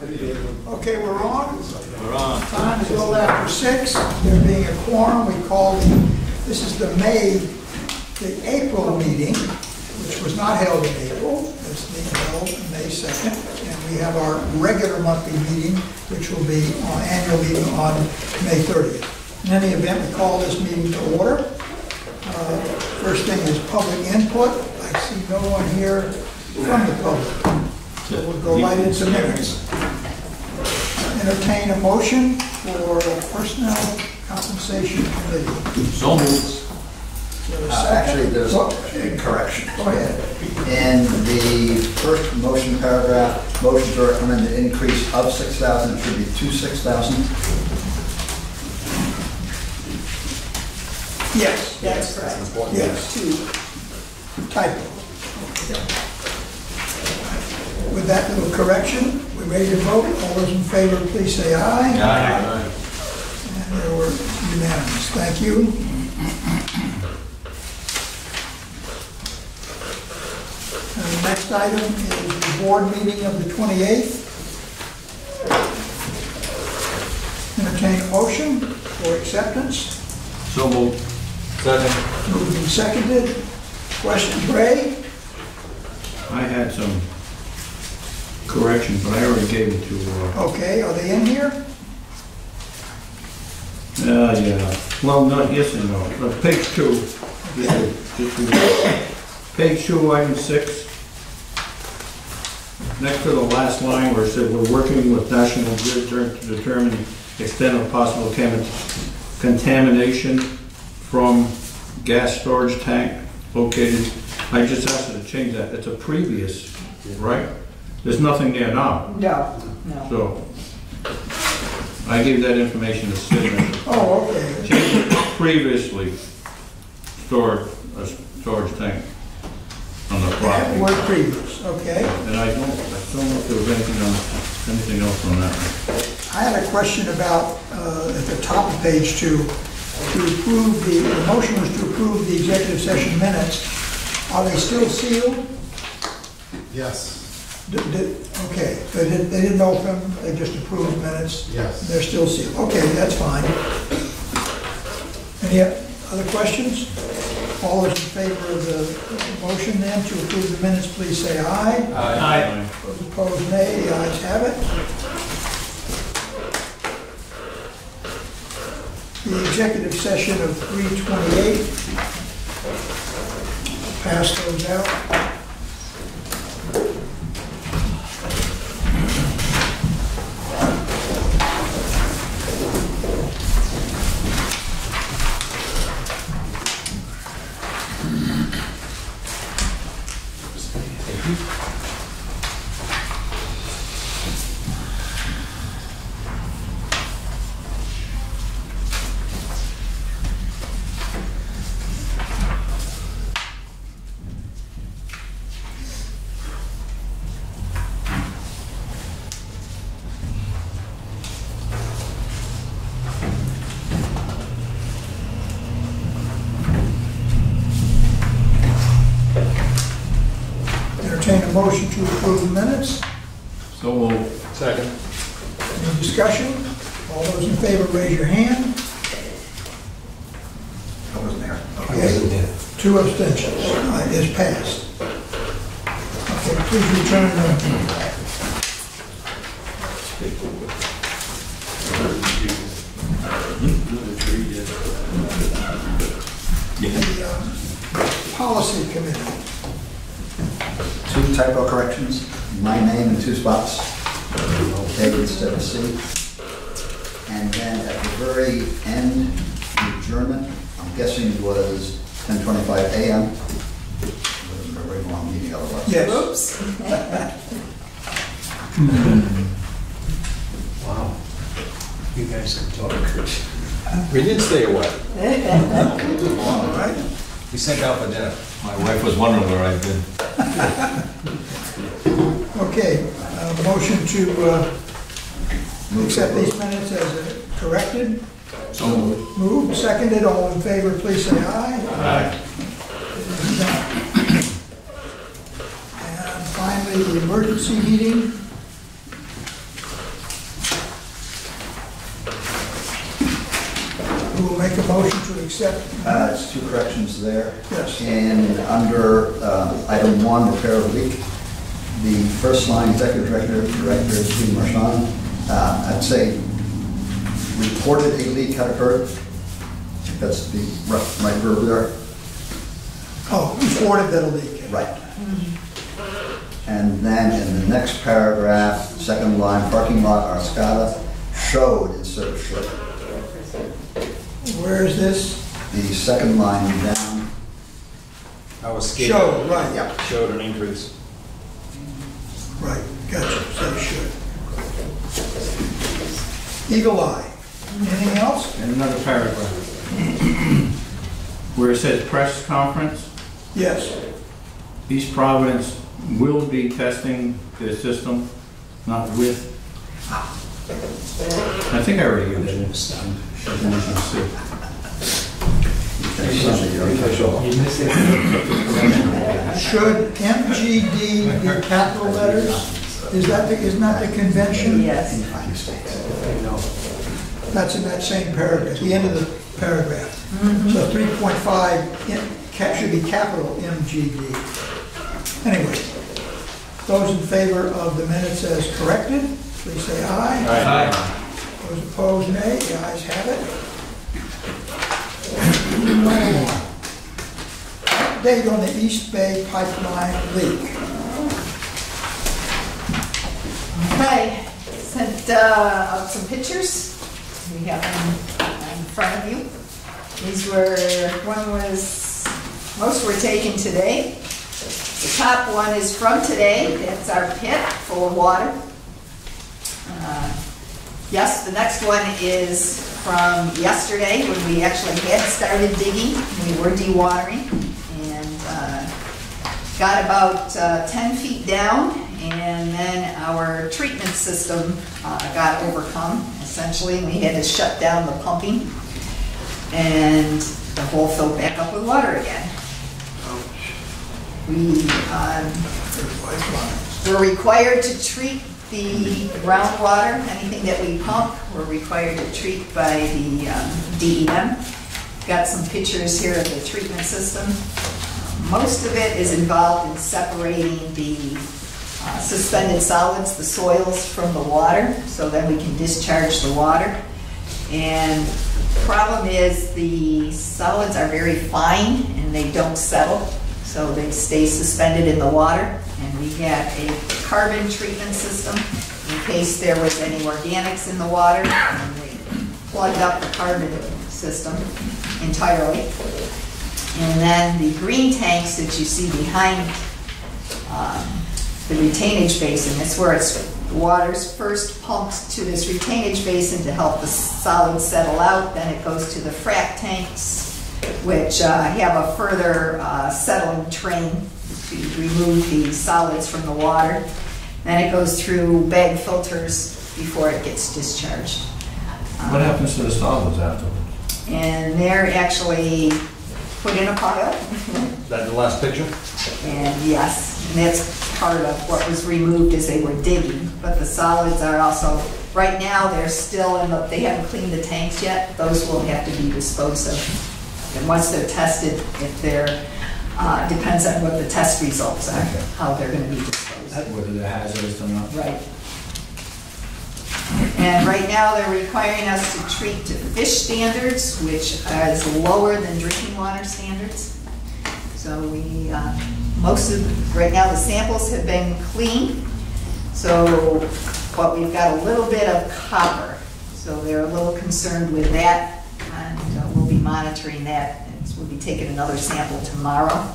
Okay, we're on. We're on. Time is a little after 6. There being a quorum, we call this is the April meeting, which was not held in April. It's being held May 2nd. And we have our regular monthly meeting, which will be our annual meeting on May 30th. In any event, we call this meeting to order. First thing is public input. I see no one here from the public. So we'll go right into minutes. Entertain a motion for Personnel Compensation Committee. So moved. Actually, there's a correction. Go ahead. In the first motion paragraph, motion to recommend an increase of 6,000 should be to 6,000. Yes. That's correct. Yes. Typo. With that little correction, we're ready to vote. All those in favor, please say aye. Aye. And there were unanimous. Thank you. And the next item is the board meeting of the 28th. Entertain a motion for acceptance. So moved. Second. Moved and seconded. Questions, Ray? I had some corrections, but I already gave it to, Okay, are they in here? yeah. Well, no, yes and no. Page 2. Page 2, item 6. Next to the last line where it said, we're working with National Grid to determine the extent of possible contamination from gas storage tank located. I just asked her to change that. It's a previous, right? There's nothing there now. No, no. So I gave that information to Sid. Oh, okay. Change it previously stored a storage tank on the property. Word previous, okay. And I don't know if there was anything else on that. I had a question about, at the top of page 2, to approve the motion was to approve the executive session minutes. Are they still sealed? Yes. Okay, so they didn't open them, they just approved minutes? Yes. They're still sealed. Okay, that's fine. Any other questions? All those in favor of the motion then to approve the minutes, please say aye. Aye. Those opposed, nay. The ayes have it. The executive session of 3/28. Pass those out. Entertain a motion to approve the minutes. So moved. Second. Any discussion? All those in favor, raise your hand. I wasn't there. Okay. 2 abstentions. It's passed. Okay, please return the policy committee. 2 typo corrections. My name in 2 spots. A instead of C. And then at the very end, adjournment, I'm guessing it was 10:25 a.m. It was a very long meeting otherwise. Yes. Oops. Wow. You guys can talk. We didn't stay away. All right. We sent out for dinner. My wife was wondering where I've been. Okay, motion to accept these minutes as corrected. So moved. Moved, seconded, all in favor, please say aye. Aye. And finally, the emergency meeting. we'll make a motion to accept. It's two corrections there. Yes. And under item 1, repair of leak, the first line, executive director, Steve Marchand, I'd say reported a leak had occurred. That's the right verb there. Oh, reported that a leak. Right. And then in the next paragraph, second line, parking lot Arcata showed instead of should. Where is this? The second line down. I was skating. Show, right. Yep. Showed an increase. Right, gotcha, so you should. Eagle Eye. Anything else? And another paragraph. Where it says press conference, Yes. East Providence will be testing the system, not with. I think I already used it. Should MGD be capital letters? Isn't that the convention? Yes. That's in that same paragraph, the end of the paragraph. So 3.5 should be capital MGD. Anyway, those in favor of the minutes as corrected, please say aye. Aye. Those opposed, nay. The ayes have it. Update on the East Bay pipeline leak. Okay, sent out some pictures. We have them in front of you. Most were taken today. The top one is from today. That's our pit full of water. Yes, the next one is from yesterday when we actually had started digging. We were dewatering and got about 10 feet down, and then our treatment system got overcome. Essentially, we had to shut down the pumping, and the hole filled back up with water again. We're required to treat the groundwater. Anything that we pump, we're required to treat by the DEM. Got some pictures here of the treatment system. Most of it is involved in separating the suspended solids, the soils, from the water, so that we can discharge the water. And the problem is the solids are very fine and they don't settle, so they stay suspended in the water. And we have a carbon treatment system in case there was any organics in the water, and we plugged up the carbon system entirely. And then the green tanks that you see behind the retainage basin, that's where the water's first pumped to this retainage basin to help the solids settle out. Then it goes to the frac tanks, which have a further settling train to remove the solids from the water. Then it goes through bag filters before it gets discharged. What happens to the solids afterwards? And they're actually put in a pile. That the last picture? And yes, and that's part of what was removed as they were digging. But the solids are also, right now, they're still in they haven't cleaned the tanks yet. Those will have to be disposed of. And once they're tested, if they're, depends on what the test results are, how they're going to be disposed of. Whether they're hazardous or not. Right. And right now, they're requiring us to treat to fish standards, which is lower than drinking water standards. So we, right now the samples have been clean. So, but we've got a little bit of copper. So they're a little concerned with that, and we'll be monitoring that. We'll be taking another sample tomorrow.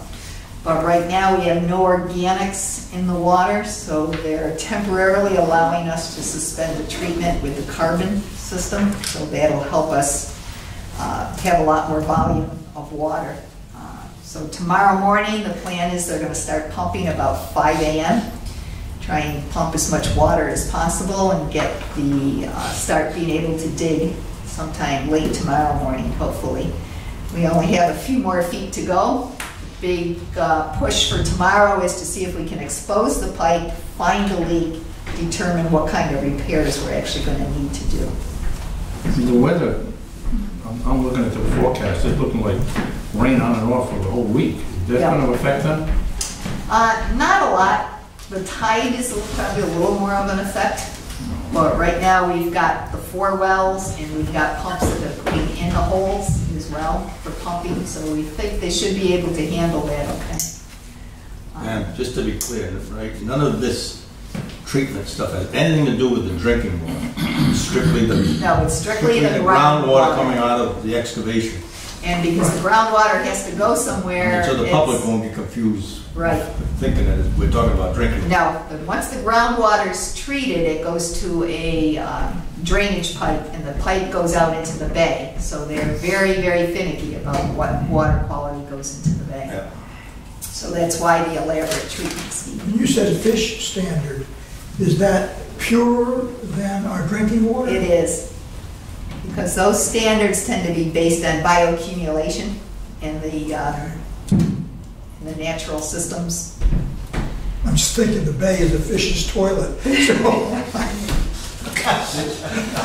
But right now we have no organics in the water, so they're temporarily allowing us to suspend the treatment with the carbon system. So that'll help us have a lot more volume of water. So tomorrow morning, the plan is they're going to start pumping about 5 a.m. Try and pump as much water as possible and get start being able to dig sometime late tomorrow morning, hopefully. We only have a few more feet to go. Big push for tomorrow is to see if we can expose the pipe, find the leak, determine what kind of repairs we're actually going to need to do. The weather I'm looking at the forecast, it's looking like rain on and off for the whole week. Is that Yeah. gonna affect them? Not a lot. The tide is probably a little more of an effect. But right now, we've got the 4 wells, and we've got pumps that are putting in the holes as well for pumping, so we think they should be able to handle that okay. And just to be clear, right, none of this treatment stuff has anything to do with the drinking water. Strictly the No, it's strictly the groundwater coming out of the excavation. And because the groundwater has to go somewhere. So the public it's- won't get confused. Right. Thinking that we're talking about drinking. No, but once the groundwater's treated, it goes to a drainage pipe, and the pipe goes out into the bay. So they're very, very finicky about what water quality goes into the bay. Yeah. So that's why the elaborate treatment scheme. When you said fish standard, is that purer than our drinking water? It is, because those standards tend to be based on bioaccumulation and the natural systems. I'm just thinking the bay is a fish's toilet.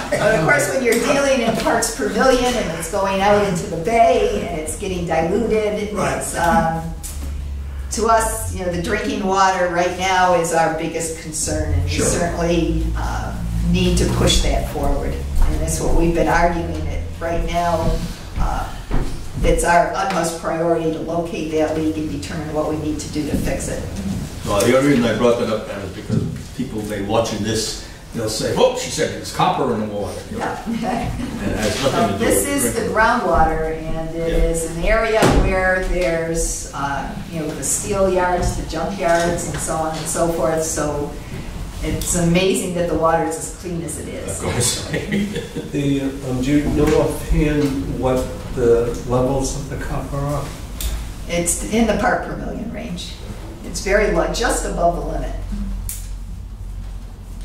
But of course, when you're dealing in parts per million and it's going out into the bay and it's getting diluted, Right. it's, to us, you know, the drinking water right now is our biggest concern, and we Sure. certainly need to push that forward. And that's what we've been arguing, that right now, it's our utmost priority to locate that leak and determine what we need to do to fix it. Well, the only reason I brought that up, Pam, is because people, they watching this, they'll say, oh, she said there's copper in the water. You know? And it has nothing to do This with is the drinking. groundwater, and it Yeah. is an area where there's, you know, the steel yards, the junk yards, and so on and so forth. So it's amazing that the water is as clean as it is. Of course. Do you know offhand what the levels of the copper are? It's in the part per million range. It's very low, just above the limit.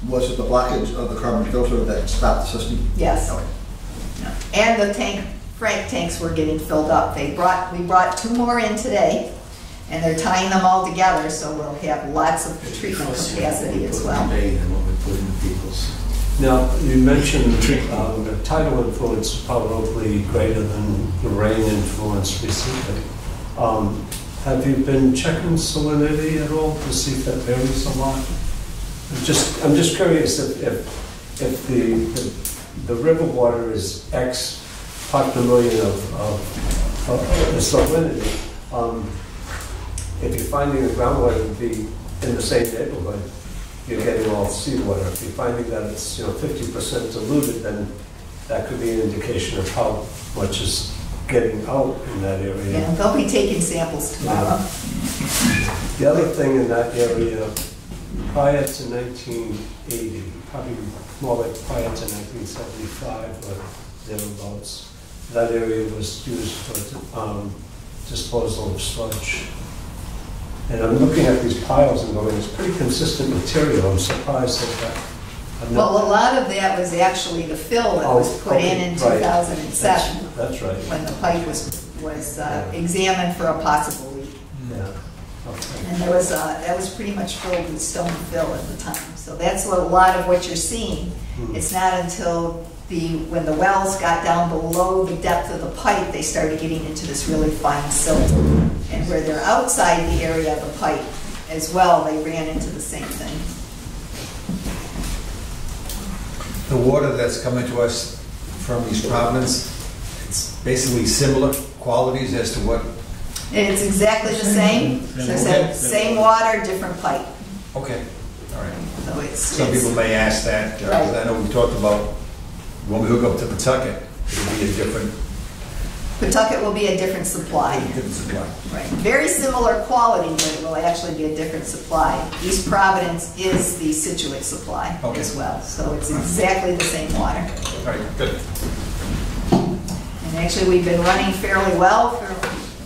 Was it the blockage of the carbon filter that stopped the system? Yes. And the frac tanks were getting filled up. We brought 2 more in today, and they're tying them all together, so we'll have lots of treatment capacity as well. Now, you mentioned the tidal influence is probably greater than the rain influence recently. Have you been checking salinity at all to see if that varies a lot? I'm just curious if the river water is X part per million of the salinity, if you're finding the groundwater to be in the same neighborhood, you're getting all seawater. If you're finding that it's 50% diluted, then that could be an indication of how much is getting out in that area. Yeah, they'll be taking samples tomorrow. The other thing in that area, prior to 1980, probably more like prior to 1975 or thereabouts, that area was used for disposal of sludge. And I'm looking at these piles and going, it's pretty consistent material. I'm surprised at that. Well, a lot of that was actually the fill that was put in right. 2007, That's right. when the pipe was examined for a possible leak. Yeah. Okay. And that was pretty much filled with stone fill at the time. So that's a lot of what you're seeing. It's not until when the wells got down below the depth of the pipe, they started getting into this really fine silt. And where they're outside the area of the pipe as well, they ran into the same thing. The water that's coming to us from East Providence, it's basically similar qualities as to what, It's exactly the same. Same water, different pipe. okay, all right. So it's. Some people may ask that, because I know we talked about when we hook up to Pawtucket, it'll be a different Pawtucket will be a different supply. supply. Right. Very similar quality, but it will actually be a different supply. East Providence is the Situate supply as well. So it's exactly the same water. All right, good. And actually, we've been running fairly well.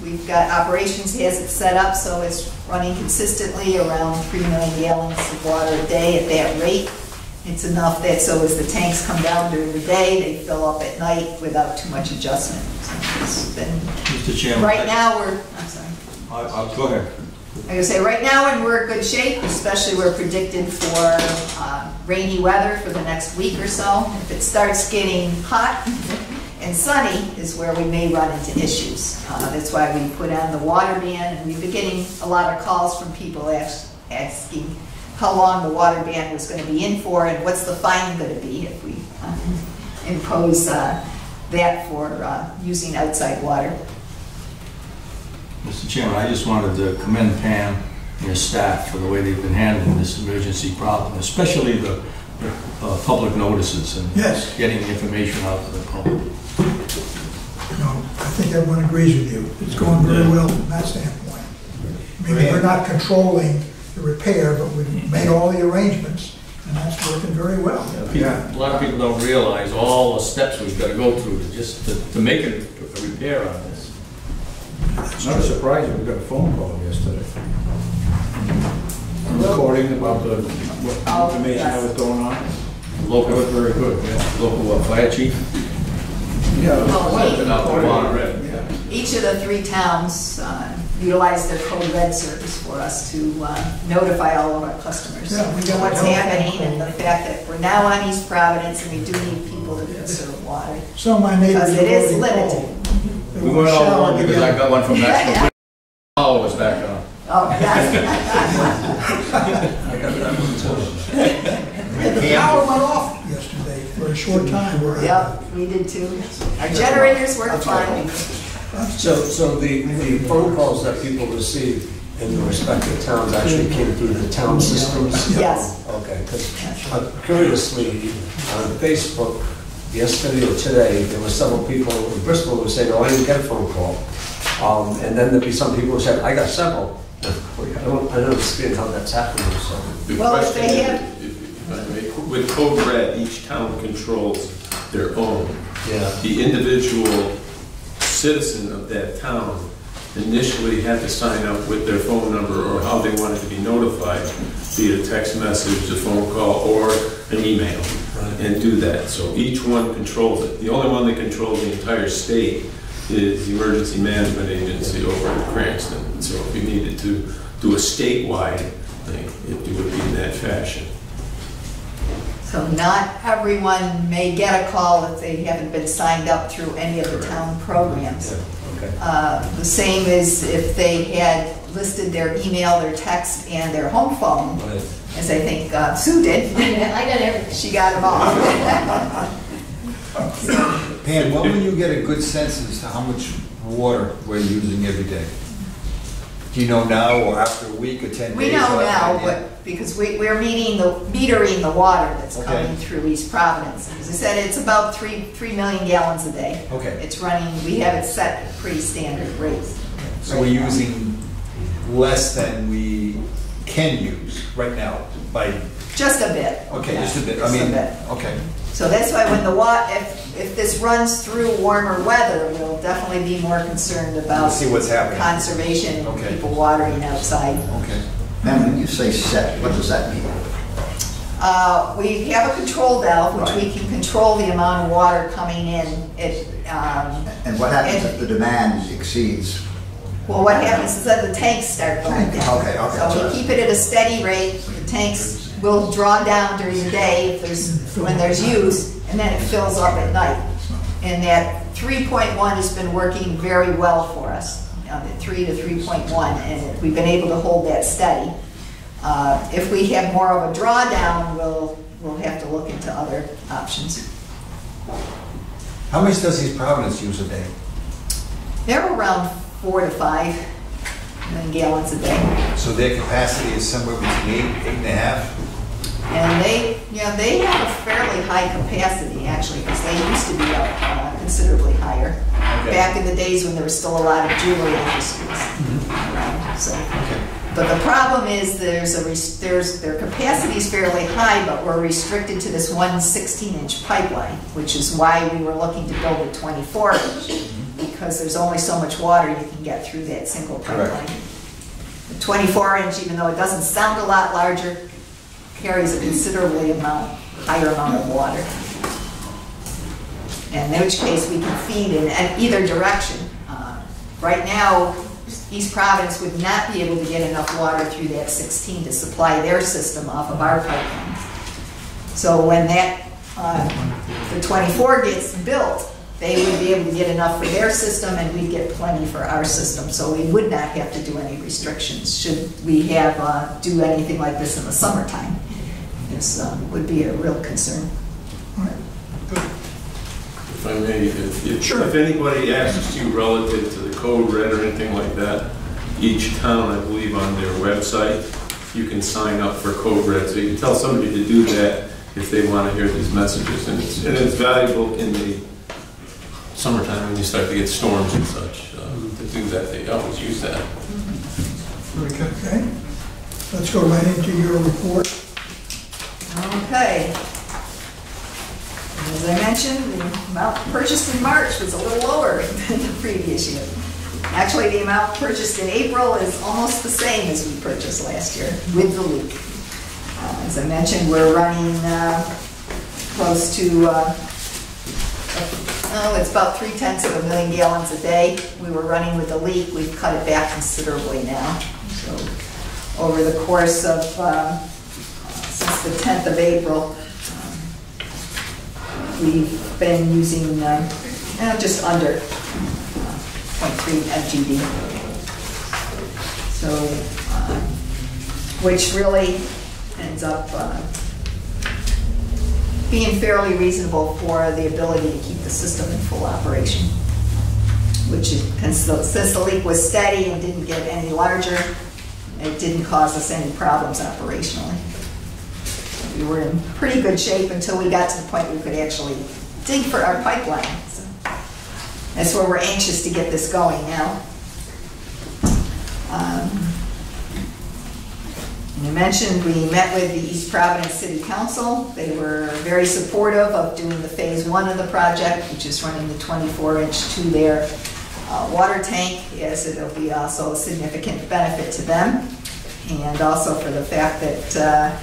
We've got operations has it set up so it's running consistently around 3 million gallons of water a day at that rate. It's enough that so as the tanks come down during the day, they fill up at night without too much adjustment. So it's been, Mr. Chairman. right now I'm sorry. I'll go ahead. Like I say, right now we're in good shape, especially we're predicted for rainy weather for the next week or so. If it starts getting hot And sunny is where we may run into issues. That's why we put on the water ban, and we've been getting a lot of calls from people asking how long the water ban was going to be in for and what's the fine going to be if we impose that for using outside water. Mr. Chairman, I just wanted to commend Pam and her staff for the way they've been handling this emergency problem, especially the public notices and Yes. getting information out to the public. I think everyone agrees with you. It's going very well from that standpoint. Maybe we're not controlling the repair, but we've made all the arrangements, and that's working very well. A lot of people don't realize all the steps we've got to go through to make a repair on this. It's not surprising, we got a phone call yesterday. Recording about the what information that was going on. Local, That was very good, yeah. local fire chief. Yeah. Been out the water. Each of the 3 towns utilize their code red service for us to notify all of our customers Yeah, we got what's that. happening and the fact that we're now on East Providence and we do need people to conserve water. Some of my neighbors Because it is have already limited. called. They We want went to all shower along because I together. got one from National. All was back on. Oh, yes. The power went off yesterday for a short time. Yep, we did too. Our generators work fine. So the phone calls that people receive in the respective towns actually came through the town systems? Yes. Okay, because curiously, on Facebook, yesterday or today, there were several people in Bristol who were saying, oh, I didn't get a phone call. And then there'd be some people who said, I got several. I don't understand how that's happening, so. The Well, if question they is, have- if I may, with Code Red, each town controls their own. Yeah. The individual citizen of that town initially had to sign up with their phone number or how they wanted to be notified via text message, a phone call, or an email, and do that. So each one controls it. The only one that controls the entire state is the Emergency Management Agency over in Cranston. So if you needed to do a statewide thing, it would be in that fashion. So not everyone may get a call if they haven't been signed up through any of the town programs. Okay. The same as if they had listed their email, their text, and their home phone, Right. as I think Sue did. I got everything. She got them all. Pam, when will you get a good sense as to how much water we're using every day? Do you know now, or after a week or 10 days? We know or now, idea? because we're metering the water that's Okay. coming through East Providence. As I said, it's about 3 million gallons a day. Okay. It's running, we have it set at pretty standard rates. So we're using less than we can use right now by, Just a bit. okay, just a bit. I Just a mean, bit. okay. So that's why when if this runs through warmer weather, we'll definitely be more concerned about We'll see what's happening. conservation and Okay. people watering outside. Okay. Ma'am, when you say set, what does that mean? We have a control valve, which we Right. can control the amount of water coming in. And what happens if the demand exceeds? Well, what happens is that the tanks start going down. Okay, So sorry. we keep it at a steady rate. The tanks will draw down during the day when there's use, and then it fills up at night. And that 3.1 has been working very well for us, the 3 to 3.1, and we've been able to hold that steady. If we have more of a drawdown, we'll have to look into other options. How much does East Providence use a day? They're around 4 to 5 million gallons a day. So their capacity is somewhere between 8.5? And they have a fairly high capacity, actually, because they used to be considerably higher. Okay. Back in the days when there was still a lot of jewelry industries around. So, but the problem is their capacity is fairly high, but we're restricted to this one 16-inch pipeline, which is why we were looking to build a 24-inch, because there's only so much water you can get through that single pipeline. Correct. The 24-inch, even though it doesn't sound a lot larger, carries a considerably higher amount of water. And in which case we can feed in either direction. Right now, East Providence would not be able to get enough water through that 16 to supply their system off of our pipelines. So when the 24 gets built, they would be able to get enough for their system and we'd get plenty for our system. So we would not have to do any restrictions should we have do anything like this in the summertime. This would be a real concern. All right, good. If I may, if anybody asks you relative to the code red or anything like that, each town, I believe, on their website, you can sign up for code red. So you can tell somebody to do that if they want to hear these messages. And it's valuable in the summertime when you start to get storms and such. To do that, they always use that. Very good. Okay. Let's go right into your report. Okay. As I mentioned, the amount purchased in March was a little lower than the previous year. Actually, the amount purchased in April is almost the same as we purchased last year with the leak. As I mentioned, we're running close to, it's about 0.3 million gallons a day. We were running with the leak. We've cut it back considerably now. So over the course of, since the 10th of April, we've been using just under 0.3 FGD. So, which really ends up being fairly reasonable for the ability to keep the system in full operation. Which, since the leak was steady and didn't get any larger, it didn't cause us any problems operationally. We were in pretty good shape until we got to the point we could actually dig for our pipeline. So that's where we're anxious to get this going now. You mentioned we met with the East Providence City Council. They were very supportive of doing the phase 1 of the project, which is running the 24-inch to their water tank, as it'll be also a significant benefit to them. And also for the fact that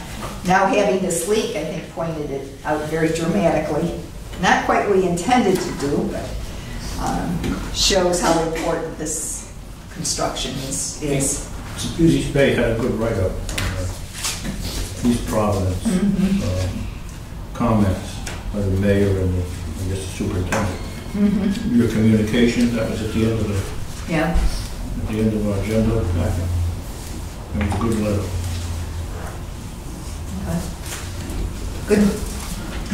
now having this leak, I think, pointed it out very dramatically. Not quite what we intended to do, but shows how important this construction is. East Bay had a good write-up on East Providence comments by the mayor and the superintendent. Your communication, that was at the end of at the end of our agenda packet. It was a good letter. Good.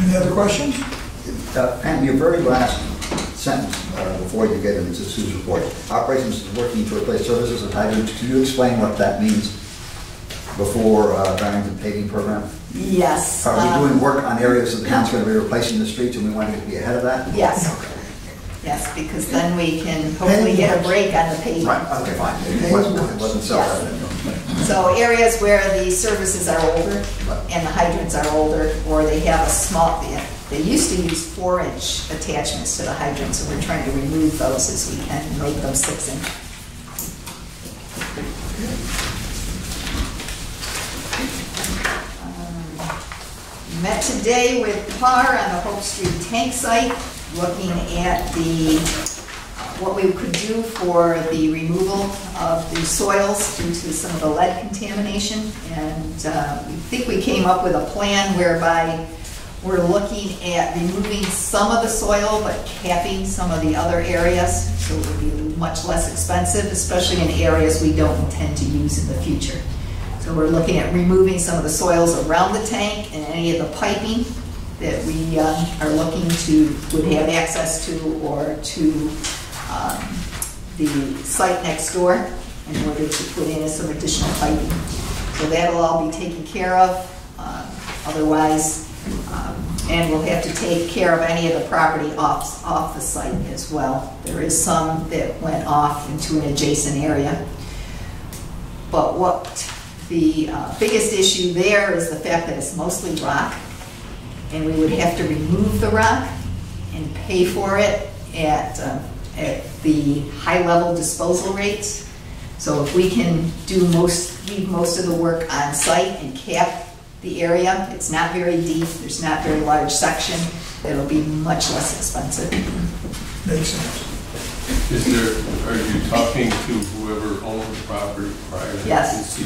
Any other questions? And your very last sentence before you get into Sue's report, operations is working to replace services and hydrants. Can you explain what that means before Barrington paving program? Yes. Are we doing work on areas of the town's going to be replacing the streets and we want to be ahead of that? Yes. Yes, because then we can hopefully get a break on the pavement. Right, okay, fine. It wasn't self-evident. So areas where the services are older and the hydrants are older, or they have a small, they used to use 4-inch attachments to the hydrants, so we're trying to remove those as we can and make them 6-inch. Met today with PAR on the Hope Street tank site, looking at what we could do for the removal of the soils due to some of the lead contamination. And we think we came up with a plan whereby we're looking at removing some of the soil but capping some of the other areas, so it would be much less expensive, especially in areas we don't intend to use in the future. So we're looking at removing some of the soils around the tank and any of the piping that we are looking to, would have access to, or to the site next door in order to put in some additional piping. So that'll all be taken care of. Otherwise, and we'll have to take care of any of the property off the site as well. There is some that went off into an adjacent area. But what the biggest issue there is the fact that it's mostly rock, and we would have to remove the rock and pay for it at the high-level disposal rates. So if we can leave most of the work on site and cap the area, it's not very deep, there's not very large section, it'll be much less expensive. Makes sense. Are you talking to whoever owned the property prior to Yes.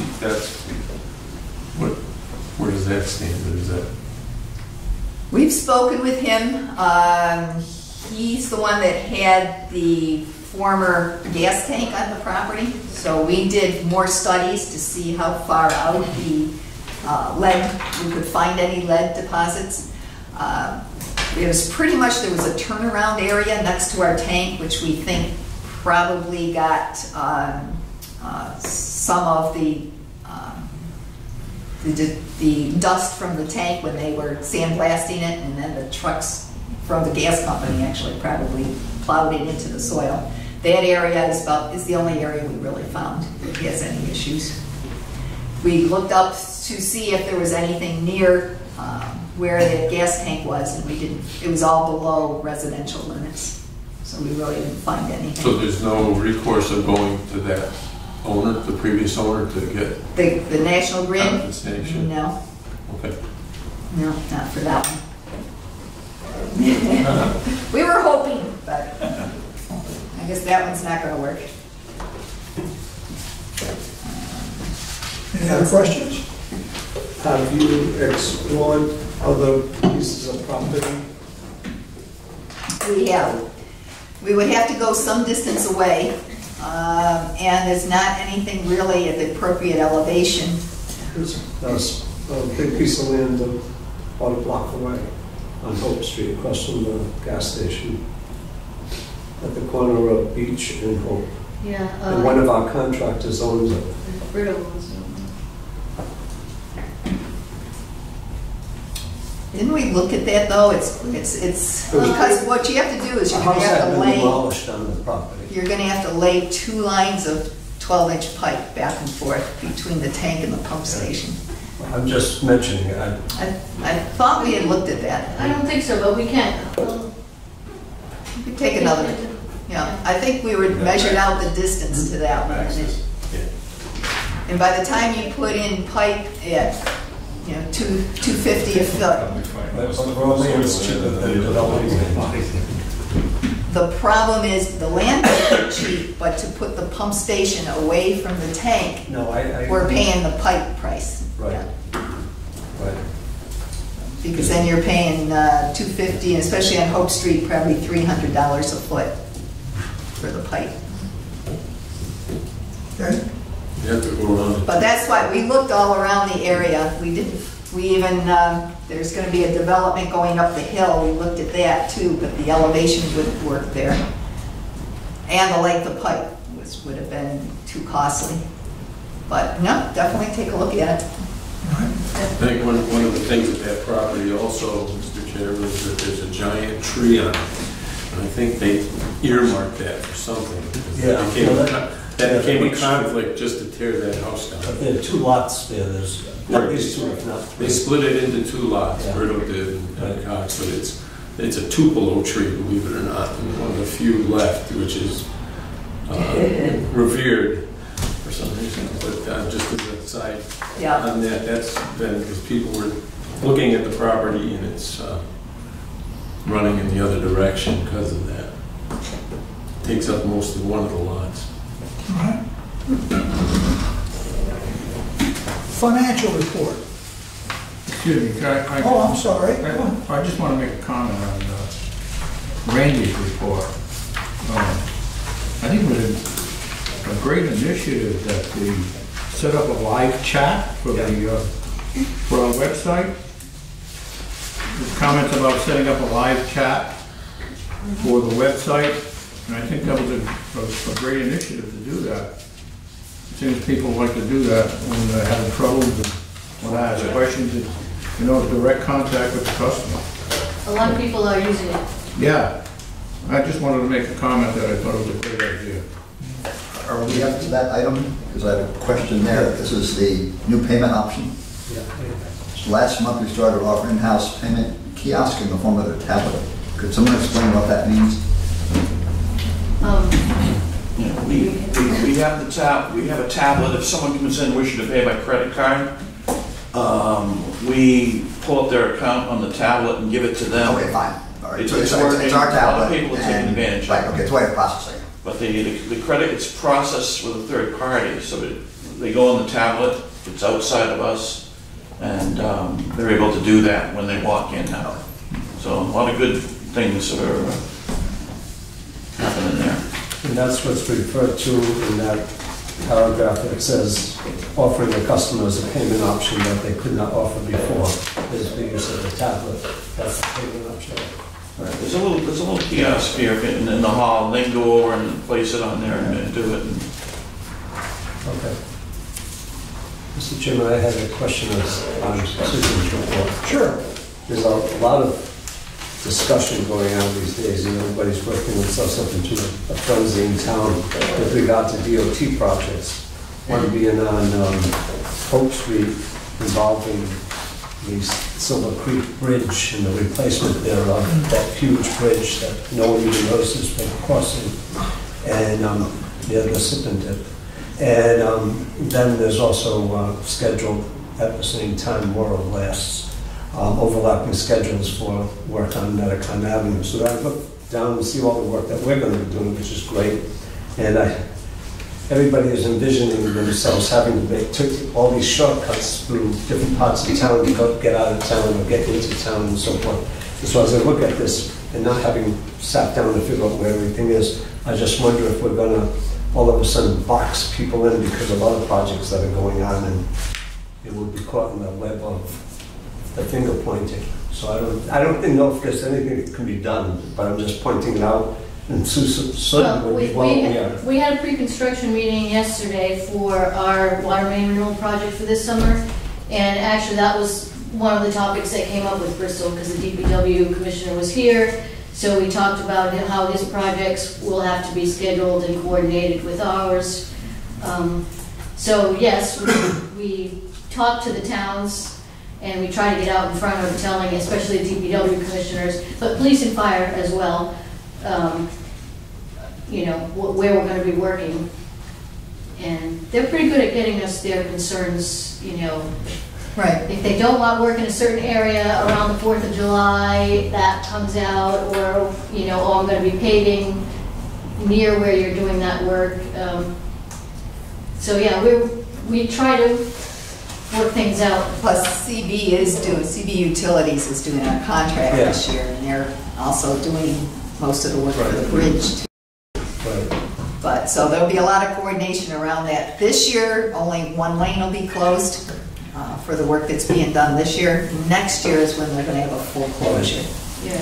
Where does that stand? Is that? We've spoken with him. He's the one that had the former gas tank on the property. So we did more studies to see how far out the lead, we could find any lead deposits. It was pretty much, there was a turnaround area next to our tank, which we think probably got some of the dust from the tank when they were sandblasting it, and then the trucks from the gas company actually probably plowed it into the soil. That area is the only area we really found that has any issues. We looked up to see if there was anything near where the gas tank was, and we didn't. It was all below residential limits, so we really didn't find anything. So there's no recourse of going to that owner, the previous owner, to get the National Grid? compensation? No. Okay. No, not for that one. We were hoping, but I guess that one's not going to work. Any other questions? Have you explored other pieces of property? We have. We would have to go some distance away, and there's not anything really at the appropriate elevation. There's a big piece of land about a block away on Hope Street, across from the gas station, at the corner of Beach and Hope. Yeah. And one of our contractors owns it. Bristol was. Didn't we look at that though? It's because what you have to do is you're going to have to lay. Demolished on the property. You're going to have to lay 2 lines of 12-inch pipe back and forth between the tank and the pump station. I'm just mentioning it. I thought we had looked at that. I don't think so, but we can. We could take another. Yeah, I think we were measured out the distance to that one. And by the time you put in pipe at, $250 a foot. The problem is the land is cheap, but to put the pump station away from the tank, we're paying the pipe price. Right. Yeah. Right. Because then you're paying $250, and especially on Hope Street, probably $300 a foot for the pipe. Okay. You have to go around. But that's why we looked all around the area. We even, there's going to be a development going up the hill. We looked at that too, but the elevation wouldn't work there. And the length of pipe would have been too costly. But no, definitely take a look at it. I think one of the things with that property also, Mr. Chair, was that there's a giant tree on it. And I think they earmarked that for something. That became a conflict just to tear that house down. But there are 2 lots there. There's at least 2, if not 3. They split it into 2 lots, Yeah. Bristol did and Cox, but it's a Tupelo tree, believe it or not, and one of the few left, which is revered for some reason. But just as a side on that, that's been because people were looking at the property and it's running in the other direction because of that. Takes up most of one of the lots. All right. Financial report. Excuse me, Oh, I'm sorry. I just want to make a comment on Randy's report. I think it was a great initiative that they set up a live chat for for our website. There's comments about setting up a live chat for the website, and I think that was a great initiative to do that. It seems people like to do that when they're having trouble, when I ask questions, direct contact with the customer. A lot of people are using it. Yeah, I just wanted to make a comment that I thought it was a great idea. Are we up to that item? Because I have a question there. This is the new payment option. Last month we started offering in-house payment kiosk in the form of a tablet. Could someone explain what that means? We have the we have a tablet. If someone comes in wishing to pay by credit card, we pull up their account on the tablet and give it to them. Okay, fine. All right. It's It's our tablet. A lot of people are taking advantage of it. Right, okay, it's a way of processing. But the credit gets processed with a third party, so they go on the tablet, it's outside of us, and they're able to do that when they walk in now. So a lot of good things are And that's what's referred to in that paragraph that says, offering the customers a payment option that they could not offer before, is the use of the tablet. That's the payment option. Right, there's a little kiosk here in the hall, and they can go over and place it on there and do it. Okay. Mr. Chairman, I had a question on Susan's report. Sure. There's a lot of discussion going on these days, and everybody's working themselves up into a frenzy in town with regard to DOT projects. One being on Hope Street involving the Silver Creek Bridge and the replacement thereof, that huge bridge that no one even notices when crossing, and near the Sippin Dip. And then there's also scheduled at the same time, more or less, overlapping schedules for work on Medicon Avenue. So I look down and see all the work that we're going to be doing, which is great. And everybody is envisioning themselves having to take all these shortcuts through different parts of town to go, get out of town or get into town and so forth. And so as I look at this and not having sat down to figure out where everything is, I just wonder if we're going to all of a sudden box people in because of other projects that are going on, and it will be caught in the web of the finger pointing. So I don't really know if there's anything that can be done, but I'm just pointing it out. And Susan would be we had a pre-construction meeting yesterday for our water main renewal project for this summer, and actually that was one of the topics that came up with Bristol because the DPW commissioner was here. So we talked about how his projects will have to be scheduled and coordinated with ours. So yes, we talked to the towns and we try to get out in front of telling, especially the DPW commissioners, but police and fire as well, you know, where we're going to be working. And they're pretty good at getting us their concerns, you know. Right. If they don't want work in a certain area around the 4th of July, that comes out, or, you know, oh, I'm going to be paving near where you're doing that work. So yeah, we try to work things out. Plus CB Utilities is doing a contract this year, and they're also doing most of the work for the bridge too. Right. But, so there'll be a lot of coordination around that. This year, only one lane will be closed for the work that's being done this year. Next year is when they're going to have a full closure. Yeah.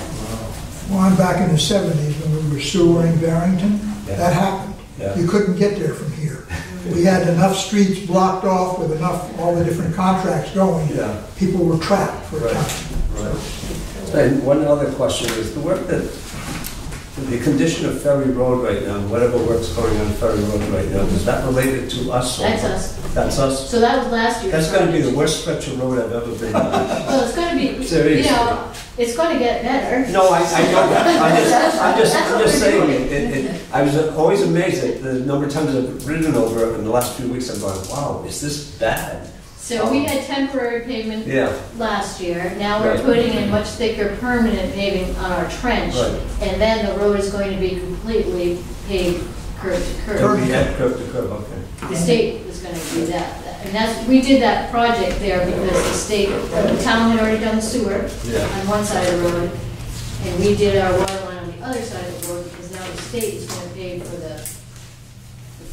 Well, I'm back in the 70s when we were sewering Barrington. Yeah. That happened. Yeah. You couldn't get there from here. We had enough streets blocked off with enough, all the different contracts going. Yeah. People were trapped for a Right. time. Right. And one other question is the work that, the condition of Ferry Road right now, whatever work's going on Ferry Road right now, is that related to us? Or That's us. That's us? So that was last year. That's going to be the worst stretch of road I've ever been on. Well, it's going to be, Seriously. you know, it's going to get better. No, I know that. I'm just saying, I was always amazed at the number of times I've ridden over it in the last few weeks. I'm going, wow, is this bad? So we had temporary pavement Yeah. last year. Now we're Right. putting in much thicker permanent paving on our trench. Right. And then the road is going to be completely paved curb to curb. Curb to curb, okay. The state is going to do that. And we did that project there because the town had already done the sewer Yeah. on one side of the road. And we did our water line on the other side of the road because now the state is going to pay for the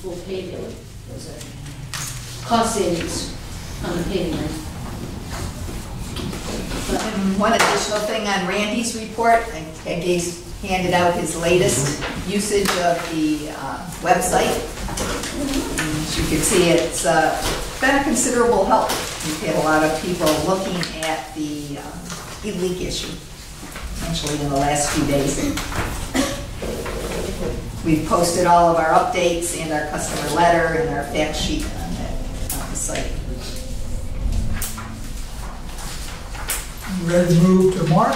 full paving. There's a cost savings on the paving line. And one additional thing on Randy's report, I handed out his latest usage of the website. And as you can see, it's been a considerable help. We've had a lot of people looking at the e-leak issue, essentially in the last few days. We've posted all of our updates and our customer letter and our fact sheet on the site. Ready to move to Mark?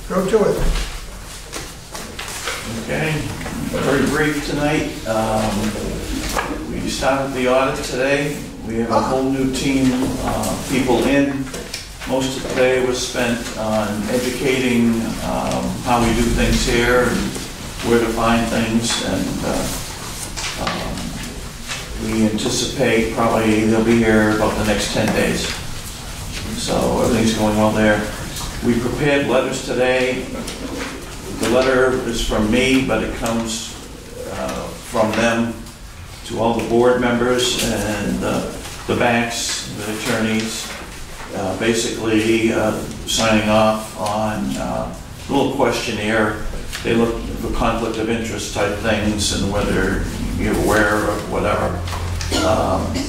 Go to it. Okay, very brief tonight. We started the audit today. We have a whole new team of people in. Most of the day was spent on educating how we do things here and where to find things. And we anticipate probably they'll be here about the next 10 days. So everything's going well there. We prepared letters today The letter is from me, but it comes from them to all the board members and the banks, the attorneys, basically signing off on a little questionnaire. They look for conflict of interest type things and whether you're aware of whatever.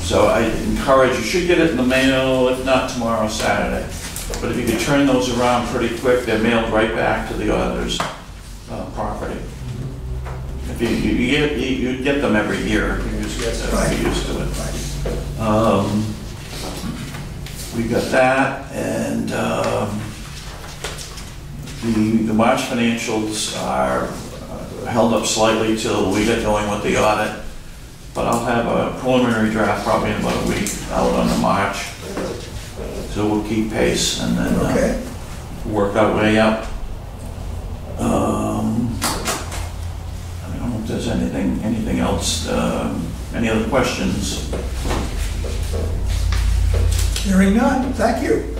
So I encourage, you should get it in the mail, if not tomorrow, Saturday. But if you could turn those around pretty quick, they're mailed right back to the auditor's property. If you get them every year, you just get used to it. We got that, and the March financials are held up slightly till we get going with the audit. But I'll have a preliminary draft probably in about a week out on the March. So we'll keep pace and then work our way up. I don't know if there's anything else. Any other questions? Hearing none, thank you.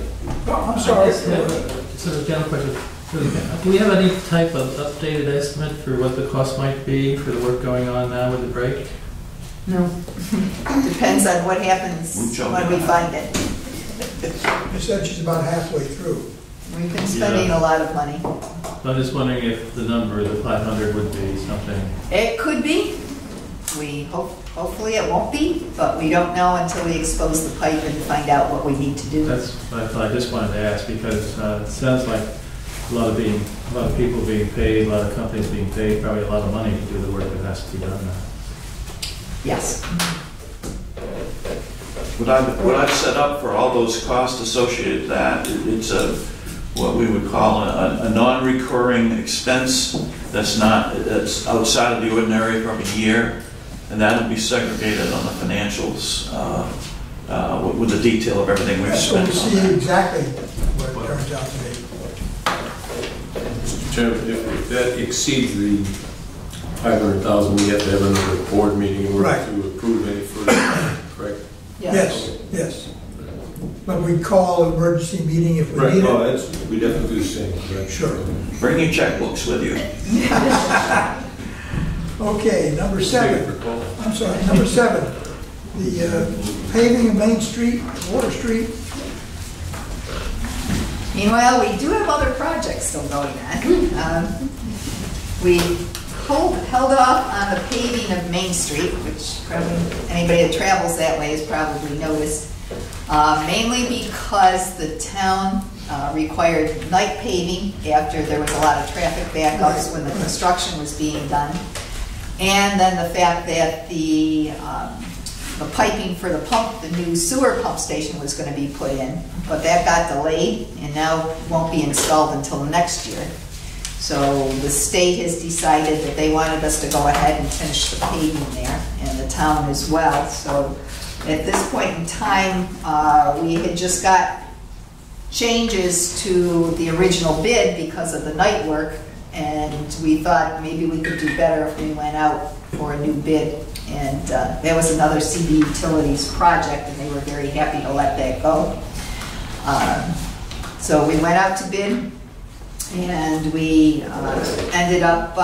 Oh, I'm sorry. So, general question. Do we have any type of updated estimate for what the cost might be for the work going on now with the break? No. Depends on what happens when we find it. You said she's about halfway through. We've been spending a lot of money. I'm just wondering if the number, the 500, would be something. It could be. We hopefully it won't be, but we don't know until we expose the pipe and find out what we need to do. That's what I thought. I just wanted to ask because it sounds like a lot of people being paid, a lot of companies being paid, probably a lot of money to do the work that has to be done now. Yes. What I've set up for all those costs associated with that, it's what we would call a non-recurring expense that's outside of the ordinary from a year, and that'll be segregated on the financials with the detail of everything we've So spent we on see that. exactly what it turns out to be. Mr. Chairman, if that exceeds the 500,000, we have to have another board meeting in order to approve any further, correct? Yes, yes. But we call an emergency meeting if we need Oh, it. we definitely do the same, correct? Sure. Bring your checkbooks with you. Okay, number 7. I'm sorry, number 7. The paving of Main Street, Water Street. Meanwhile, we do have other projects still going on. We held off on the paving of Main Street, which probably anybody that travels that way has probably noticed, mainly because the town required night paving after there was a lot of traffic backups when the construction was being done, and then the fact that the piping for the new sewer pump station was going to be put in, but that got delayed and now won't be installed until next year. So the state has decided that they wanted us to go ahead and finish the paving there, and the town as well. So at this point in time, we had just got changes to the original bid because of the night work, and we thought maybe we could do better if we went out for a new bid. And that was another CB Utilities project, and they were very happy to let that go. So we went out to bid, and we ended up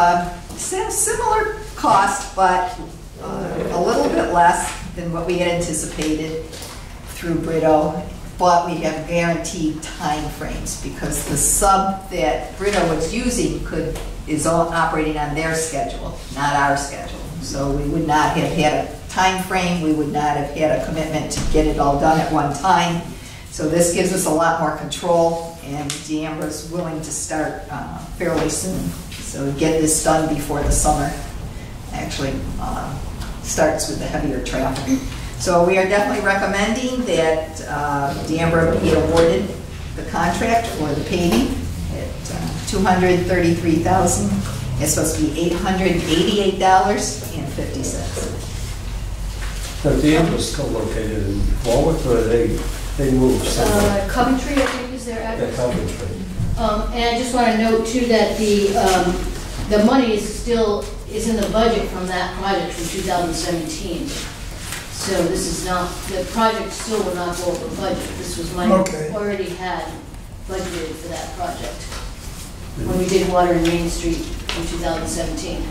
similar cost, but a little bit less than what we had anticipated through Brito. But we have guaranteed time frames because the sub that Brito was using is all operating on their schedule, not our schedule. So we would not have had a time frame. We would not have had a commitment to get it all done at one time. So this gives us a lot more control, and D'Ambra's willing to start fairly soon. So get this done before the summer actually starts with the heavier traffic. So we are definitely recommending that D'Ambra be awarded the contract for the paving at $233,000. It's supposed to be $888.50. Now, D'Ambra's still located in Warwick, or they moved somewhere? Coventry, I think, is their address. Yeah, Coventry. And I just want to note too that the money is in the budget from that project from 2017. So this is not, the project still will not go over budget. This was money we already had budgeted for that project. when we did Water and Main Street in 2017.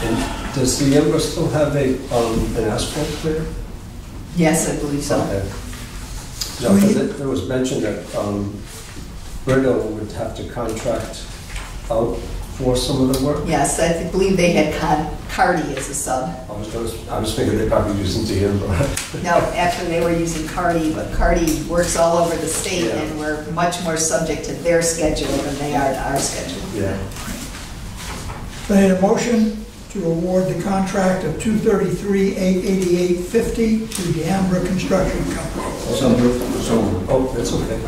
And does the Ember still have an asphalt clear? Yes, I believe so. Okay. No, because there was mention that Bristol would have to contract out for some of the work. Yes, I believe they had Cardi as a sub. I was thinking they're probably using the Ember. No, actually, they were using Cardi, but Cardi works all over the state, Yeah. and we're much more subject to their schedule than they are to our schedule. Yeah. So I need a motion to award the contract of $233,888.50 to Deambra Construction Company. So moved. So moved. Oh, that's okay.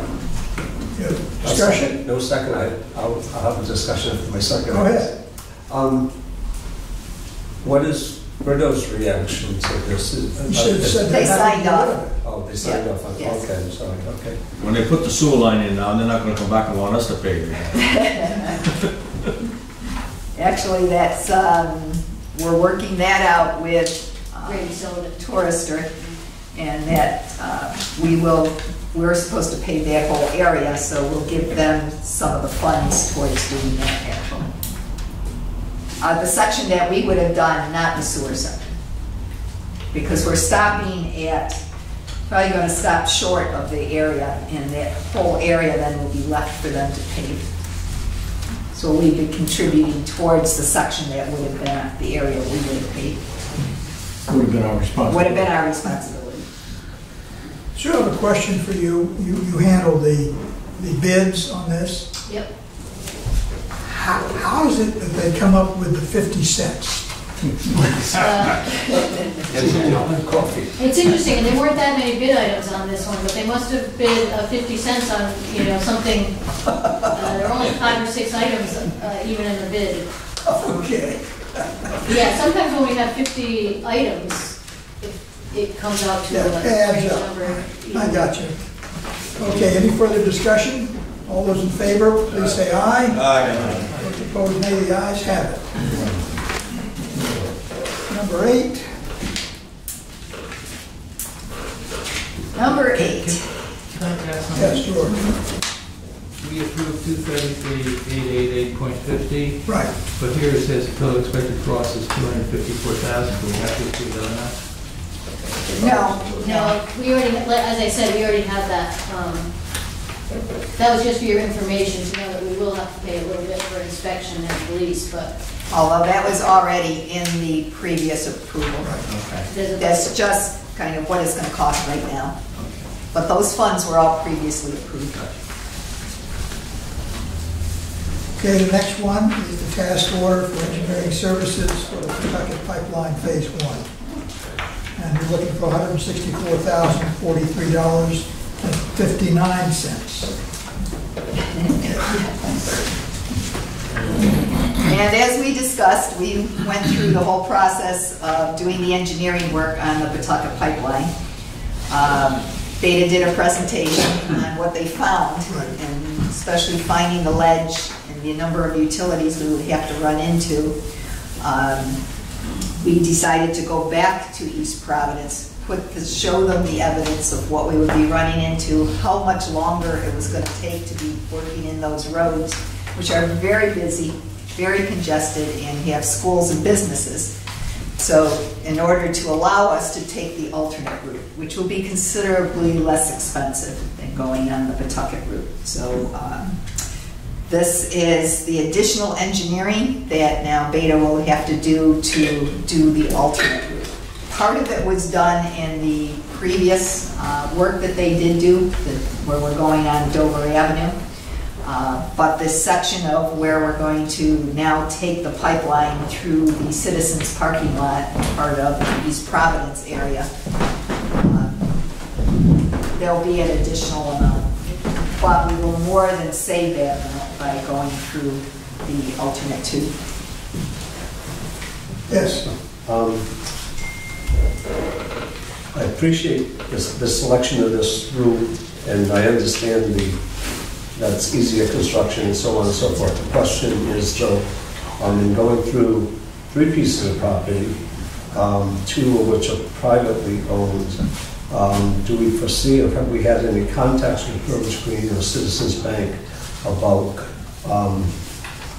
Good. Discussion? No second. I'll have a discussion after my second. Go ahead. What is Bristol's reaction to this? You said They signed off. Oh, they signed off on it. Yes. Okay, I'm sorry. Okay. When they put the sewer line in now, they're not gonna come back and want us to pay it. Actually, that's, we're working that out with Randy Sullivan. Tourister, and that we're supposed to pay that whole area, so we'll give them some of the funds towards doing that actually. The section that we would have done, not the sewer section. Because we're stopping at, probably going to stop short of the area, and that whole area then will be left for them to pave. So we'd be contributing towards the section that would have been the area we would have paid. Would have been our responsibility. Would have been our responsibility. So I have a question for you. You handle the bids on this. Yep. How is it that they come up with the 50 cents? Coffee. It's interesting, and there weren't that many bid items on this one, but they must have bid 50 cents on, something. There are only 5 or 6 items even in the bid. Okay. Yeah, sometimes when we have 50 items, it comes out to Yeah, a adds strange up. number. I got you. Okay, any further discussion? All those in favor, please say aye. Aye. Those opposed, nay. The ayes have it. Number 8. Number 8. Can I ask something? Yes, George. We approved 233,888.50, Right. but here it says total expected cost is 254,000. Do we have to approve that or not? No, No, we already, as I said, we already have that. That was just for your information to know that we will have to pay a little bit for inspection and release, but although that was already in the previous approval. there's a. That's just kind of what it's going to cost right now. But those funds were all previously approved. Okay, the next one is the task order for engineering services for the Kentucky Pipeline Phase 1. And you're looking for $164,043.59. And as we discussed, we went through the whole process of doing the engineering work on the Pawtucket Pipeline. Beta did a presentation on what they found, and especially finding the ledge and the number of utilities we would have to run into. We decided to go back to East Providence, show them the evidence of what we would be running into, how much longer it was going to take to be working in those roads, which are very busy, very congested, and have schools and businesses. So in order to allow us to take the alternate route, which will be considerably less expensive than going on the Pawtucket route. So this is the additional engineering that now Beta will have to do the alternate route. Part of it was done in the previous work that they did do, where we're going on Dover Avenue. But this section of where we're going to now take the pipeline through the Citizens parking lot, part of the East Providence area, there'll be an additional amount. But we will more than save that amount by going through the alternate tube. Yes. I appreciate the selection of this route, and I understand that it's easier construction and so on and so forth. The question is, though, in going through 3 pieces of property, 2 of which are privately owned, do we foresee, or have we had any contacts with Village Green or Citizens Bank about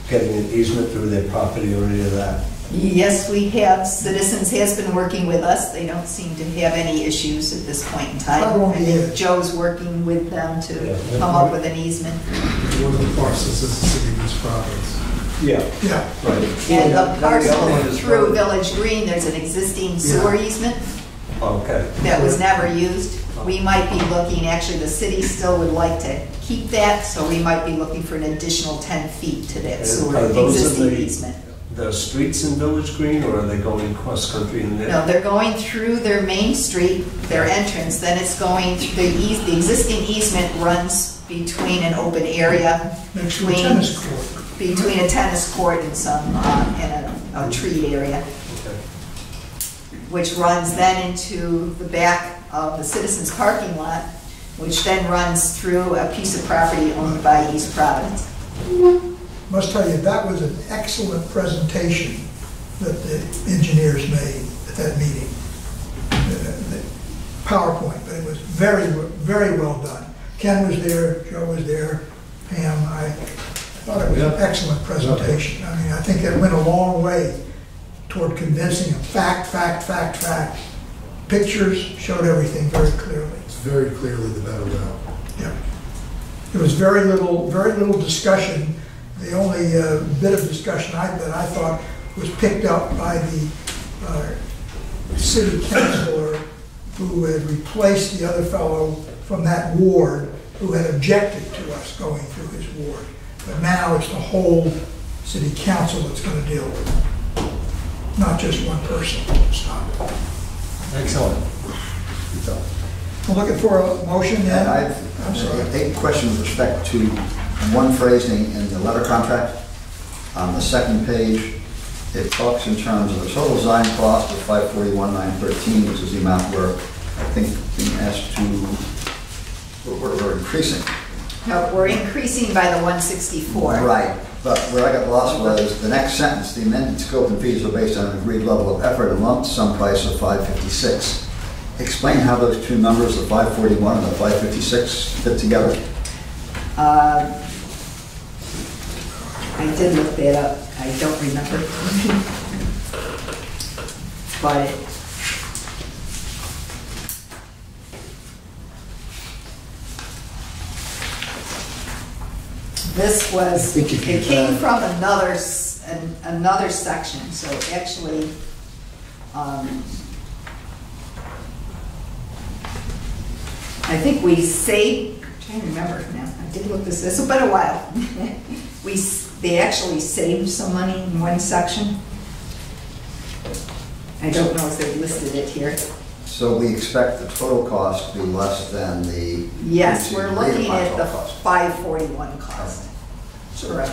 getting an easement through their property or any of that? Yes, we have. Citizens has been working with us. They don't seem to have any issues at this point in time. How long I think is- Joe's working with them to Yeah. come up with an easement. One of the parcels is the city use properties. Yeah, Yeah, right. And the other parcel one is through road. Village Green, there's an existing sewer easement Okay. that was never used. We might be looking, actually, the city still would like to keep that, so we might be looking for an additional 10 feet to that And sewer are those in existing the- easement. The streets in Village Green, or are they going cross-country in there? No, they're going through their main street, their entrance, then it's going, the existing easement runs between an open area, next to a tennis court. between a tennis court and some, and a tree area, Okay. which runs then into the back of the Citizens parking lot, which then runs through a piece of property owned by East Providence. Must tell you, that was an excellent presentation that the engineers made at that meeting. The PowerPoint, but it was very, very well done. Ken was there, Joe was there, Pam. I thought it was an excellent presentation. I mean, I think it went a long way toward convincing them. Fact. Pictures showed everything very clearly. It's very clearly the better route. Yeah. There was very little discussion. The only bit of discussion that I thought was picked up by the city councilor who had replaced the other fellow from that ward who had objected to us going through his ward. But now it's the whole city council that's going to deal with it, not just one person. Stop. Excellent. I'm looking for a motion And then. I've I'm sorry. a question with respect to one phrasing in the letter contract. On the second page, it talks in terms of the total design cost of $541,913, which is the amount we're, I think, being asked to, we're increasing. No, we're increasing by the 164. Right, but where I got lost was the next sentence, the amended scope and fees are based on an agreed level of effort and lump sum price of $556. Explain how those two numbers, the 541 and the 556, fit together. I did look that up. I don't remember. But this was, it came from another section, so actually, I think we saved, I'm trying to remember now, I did look this has been a while. They actually saved some money in one section. I don't know if they listed it here. So we expect the total cost to be less than the... Yes, we're looking at the total cost. 541 cost. Correct.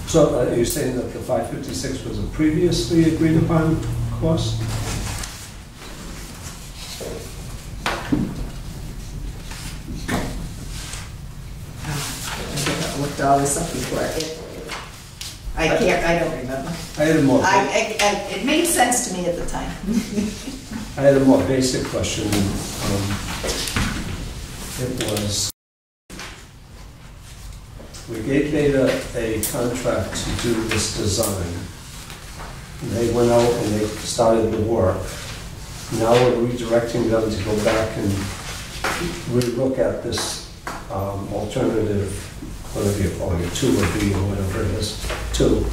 So are you saying that the 556 was a previously agreed upon cost? I looked all this up before. I don't remember. I had a more, It made sense to me at the time. I had a more basic question. It was, we gave Beta a contract to do this design. They went out and they started the work. Now we're redirecting them to go back and relook at this alternative, whatever you're calling it, 2 or B or whatever it is, 2.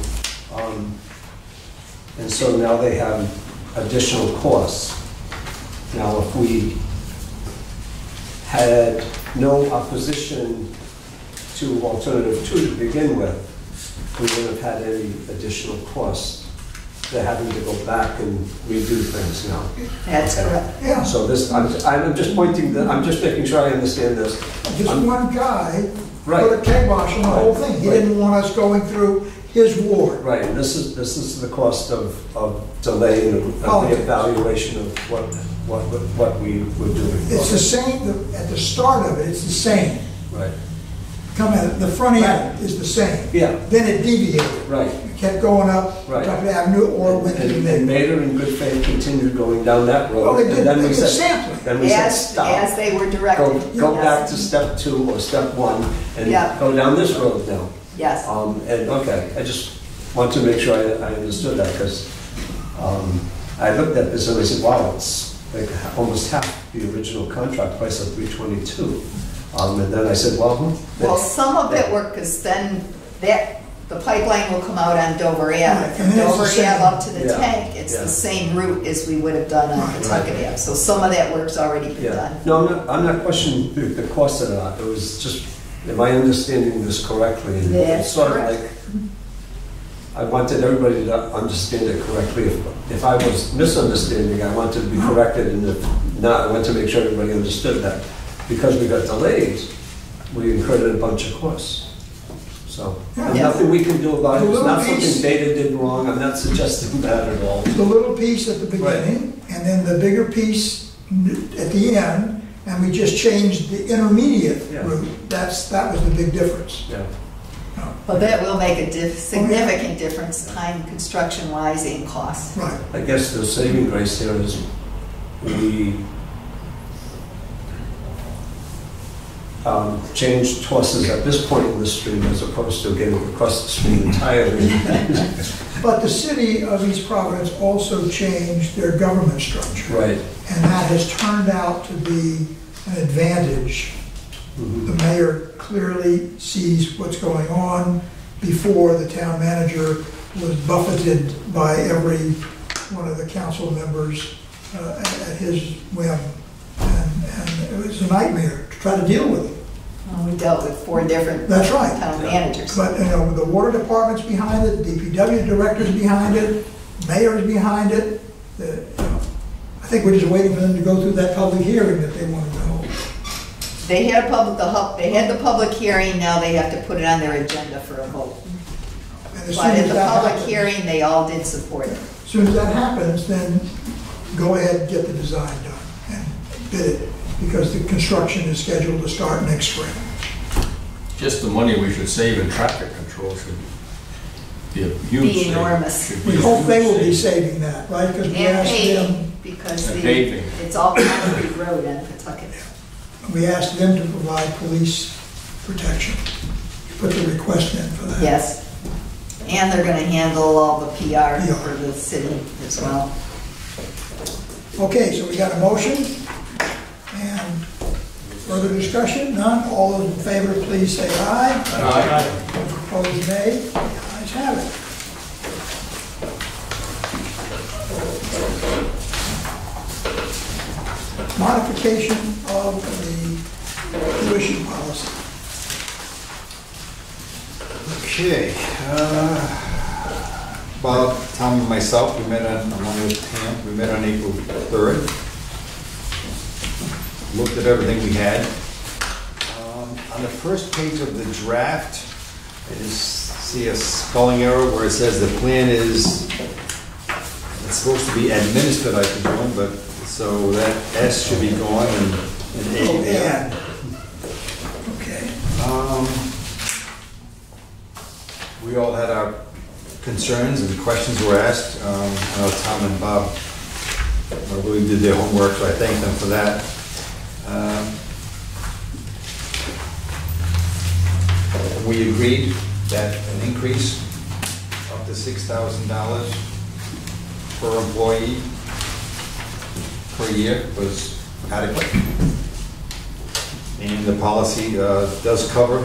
And so now they have additional costs. Now, if we had no opposition to alternative 2 to begin with, we wouldn't have had any additional costs. They're having to go back and redo things now. That's correct. Yeah, So this, I'm just pointing, I'm just making sure I understand this. just one guy Right. put a kibosh on the whole thing. He Right. didn't want us going through his ward. Right, and this is the cost of delaying of the Politics. evaluation of what we were doing. It's the same, at the start of it, it's the same. Right, Come at, the front end is the same. yeah, Then it deviated. right. kept going up Right. Tucker Avenue or went to And Maple. Mater in good faith continued going down that road. Well, they did, And then they we did said, sampling. then we said, As stop. they were directed. Go yes. back to step 2 or step 1 and Yeah. go down this road now. Yes. And, okay, I just want to make sure I understood that, because I looked at this and I said, wow, it's like almost half the original contract price of $322. And then I said, well, Well, some of it worked, because then the pipeline will come out on Dover Ave. Right, From and it's Dover the same- Ave up to the Yeah, tank, it's yeah. the same route as we would have done on Right. Pawtucket Ave. So some of that work's already been yeah. done. No, I'm not questioning the cost of that. It was just, am I understanding this correctly? And That's it's sort of correct. like, I wanted everybody to understand it correctly. If I was misunderstanding, I wanted to be corrected, and if not, I wanted to make sure everybody understood that. Because we got delays, we incurred a bunch of costs. So, Yeah. and nothing we can do about it. The It's not little piece- something Data did wrong. I'm not suggesting that at all. The little piece at the beginning, and then the bigger piece at the end, and we just changed the intermediate Yeah. route. That was the big difference. Yeah. But that will make a significant difference, time construction-wise and cost. Right. I guess the saving grace here is we changed horses at this point in the stream as opposed to getting across the stream entirely. But the city of East Providence also changed their government structure. Right. And that has turned out to be an advantage. Mhm. The mayor clearly sees what's going on. Before, the town manager was buffeted by every one of the council members at his whim. And it was a nightmare to try to deal with it. We dealt with 4 different That's right. town managers. But, the water department's behind it, DPW director's behind it, mayor's behind it. I think we're just waiting for them to go through that public hearing that they wanted to hold. They had the public hearing, now they have to put it on their agenda for a vote. And as soon But as at the that public happens- hearing, they all did support it. As soon as that happens, then go ahead and get the design done and bid it, because the construction is scheduled to start next spring. Just the money we should save in traffic control should be a huge Be saving. enormous. Should be We a hope huge they will be saving. saving that, right? Because we And asked them, paving, because And paving. it's all concrete road in Pawtucket. we asked them to provide police protection. Put the request in for that. Yes. And they're gonna handle all the PR PR. for the city as well. Okay, so we got a motion, and further discussion, none, all those in favor, please say aye. Aye. Those opposed, nay. The ayes have it. Modification of the tuition policy. Okay, Bob, Tom, and myself, we met on, along with Pam, we met on April 3rd. Looked at everything we had. On the first page of the draft, I just see a spelling error where it says the plan is, it's supposed to be administered, I presume, but, so that S should be gone and A there. Okay. We all had our concerns and questions were asked. I know Tom and Bob really did their homework, so I thank them for that. We agreed that an increase up to $6,000 per employee per year was adequate. And the policy does cover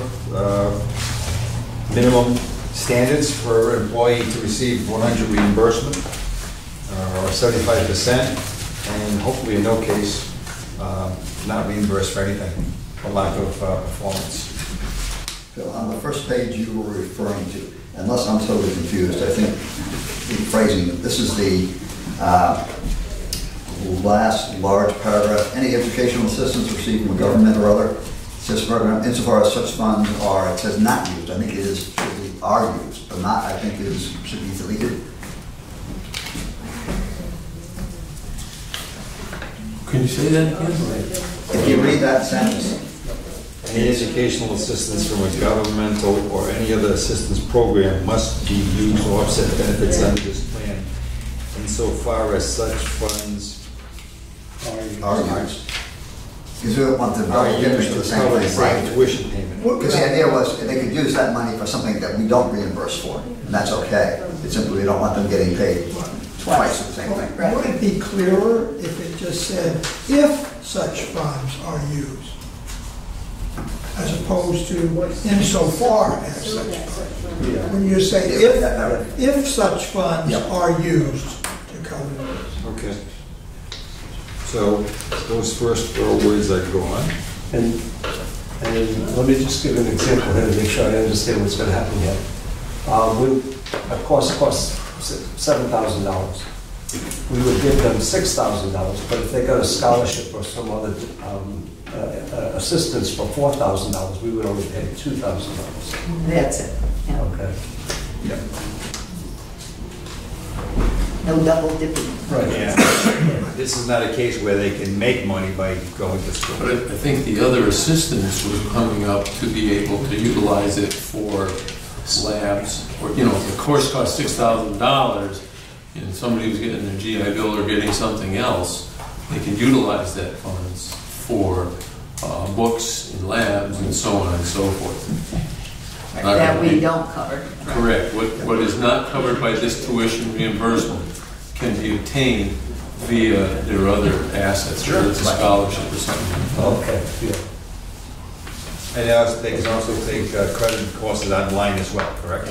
minimum standards for an employee to receive 100 reimbursement, or 75%, and hopefully in no case, not reimbursed for anything, for lack of performance. Phil, on the first page you were referring to, unless I'm totally confused, I think the phrasing, this is the last large paragraph, any educational assistance received from the government or other, it says insofar as such funds are, it says not used, I think it is, should be are used, but not, I think should be deleted. Can you say that again? If you read that sentence, Any educational assistance from a governmental or any other assistance program must be used to offset benefits under this plan insofar as such funds Are used. Because we don't want to are double dip used into the to same cover the thing, same right? tuition payment. Because the idea was they could use that money for something that we don't reimburse for, and that's okay. It's simply we don't want them getting paid twice for the same thing. Would it be clearer if it just said, if such funds are used? As opposed to insofar as such funds. When you say if such funds Yep. are used to cover this. Okay. So those first 4 words that go on. And let me just give an example here to make sure I understand what's gonna happen here. A course costs $7,000. We would give them $6,000, but if they got a scholarship or some other assistance for $4,000, we would only pay $2,000. That's it. Yeah. Okay. Yeah. No double dipping. Right. Yeah. This is not a case where they can make money by going to But school. I think the other assistance was coming up to be able to utilize it for labs, or, you know, if the course cost $6,000, and somebody was getting their GI Bill or getting something else, they can utilize that funds for books and labs and so on and so forth. That we don't cover. Correct. What is not covered by this tuition reimbursement can be obtained via their other assets, whether it's a scholarship or something. Okay, yeah. And they can also take credit courses online as well, correct?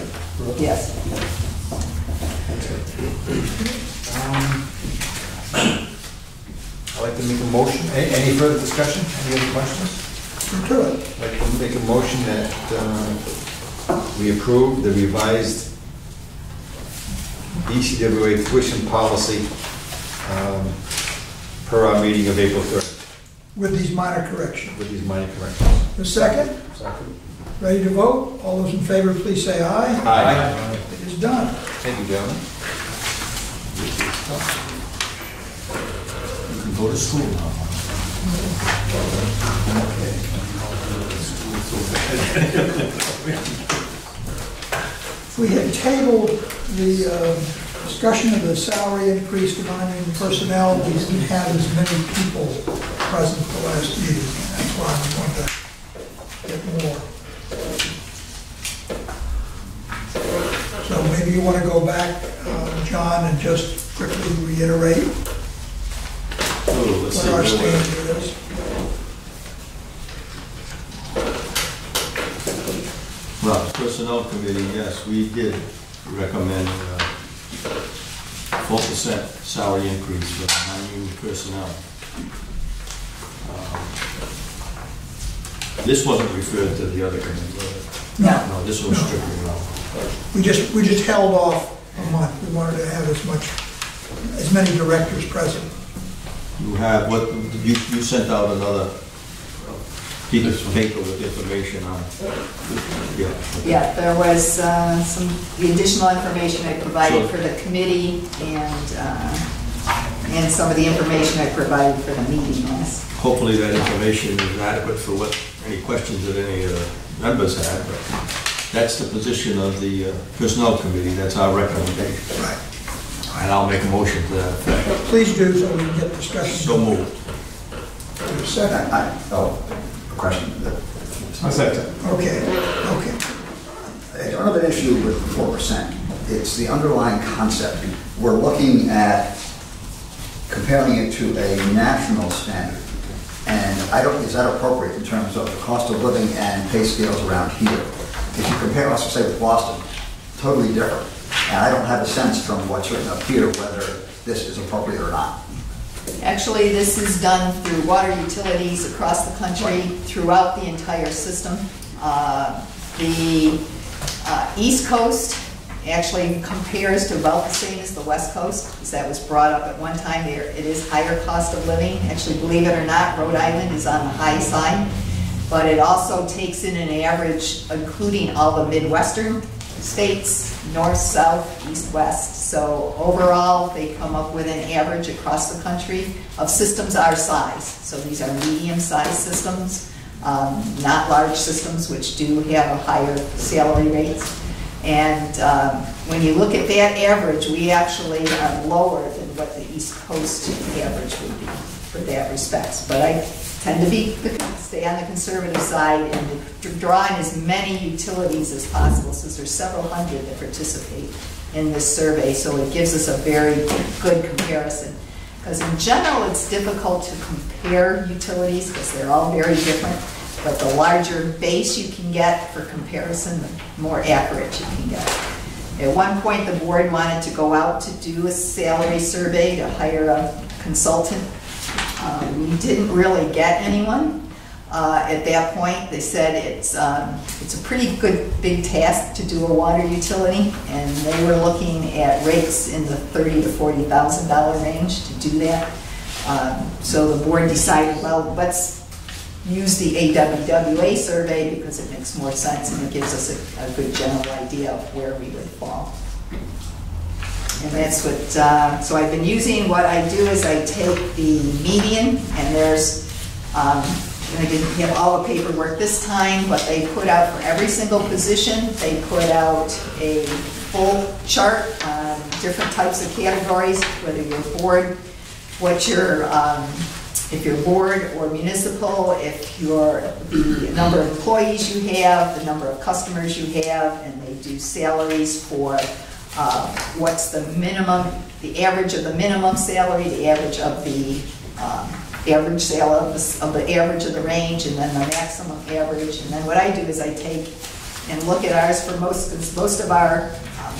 Yes. I'd like to make a motion. Any further discussion? Any other questions? To it. I'd like to make a motion that we approve the revised BCWA tuition policy per our meeting of April 3rd With these minor corrections. with these minor corrections. The second, Second. ready to vote? All those in favor, please say aye. Aye. It is done. Thank you, gentlemen. You can go to school now. If we had tabled the discussion of the salary increase to non-union personnel, we didn't have as many people present the last meeting. And that's why we want to get more. So maybe you want to go back, John, and just quickly reiterate Oh, let's what see. our stand is. Well, the Personnel Committee, yes, we did recommend 4% salary increase for non-union personnel. This wasn't referred to the other committee, was it? No. No, this was strictly wrong. We just held off a month. We wanted to have as many directors present. You have, you sent out another piece of paper with information on it. Yeah, there was the additional information I provided for the committee and some of the information I provided for the meeting last. Hopefully that information is adequate for any questions that any of the members had, but that's the position of the Personnel Committee. That's our recommendation. Right. And I'll make a motion to that effect. But please do so we can get discussion. So moved. Second. A question. Okay. Another issue with 4%, it's the underlying concept. We're looking at comparing it to a national standard. And is that appropriate in terms of the cost of living and pay scales around here? If you compare us, say, with Boston, totally different. And I don't have a sense from what's written up here whether this is appropriate or not. Actually, this is done through water utilities across the country, throughout the entire system. The East Coast actually compares to about the same as the West Coast, because that was brought up at one time. It is higher cost of living. Actually, believe it or not, Rhode Island is on the high side, but it also takes in an average, including all the Midwestern states, north, south, east, west. So overall, they come up with an average across the country of systems our size. So these are medium-sized systems not large systems, which do have a higher salary rates. And when you look at that average, we actually are lower than what the East Coast average would be for that respect. But I tend to stay on the conservative side and to draw in as many utilities as possible, since there's several hundred that participate in this survey, so it gives us a very good comparison. Because in general, it's difficult to compare utilities because they're all very different, but the larger base you can get for comparison, the more accurate you can get. At one point, the board wanted to go out to do a salary survey to hire a consultant. We didn't really get anyone. At that point, they said it's a pretty good big task to do a water utility, and they were looking at rates in the $30,000 to $40,000 range to do that. So the board decided, well, let's use the AWWA survey because it makes more sense and it gives us a good general idea of where we would fall. And that's what, so I've been using, what I do is I take the median, and there's, I didn't have all the paperwork this time, but they put out for every single position, they put out a full chart on different types of categories, whether you're board, what your, if you're board or municipal, if you're the number of employees you have, the number of customers you have, and they do salaries for what's the minimum, the average of the minimum salary, the average of the average sale of the average of the range, and then the maximum average. And then what I do is I take and look at ours for most of our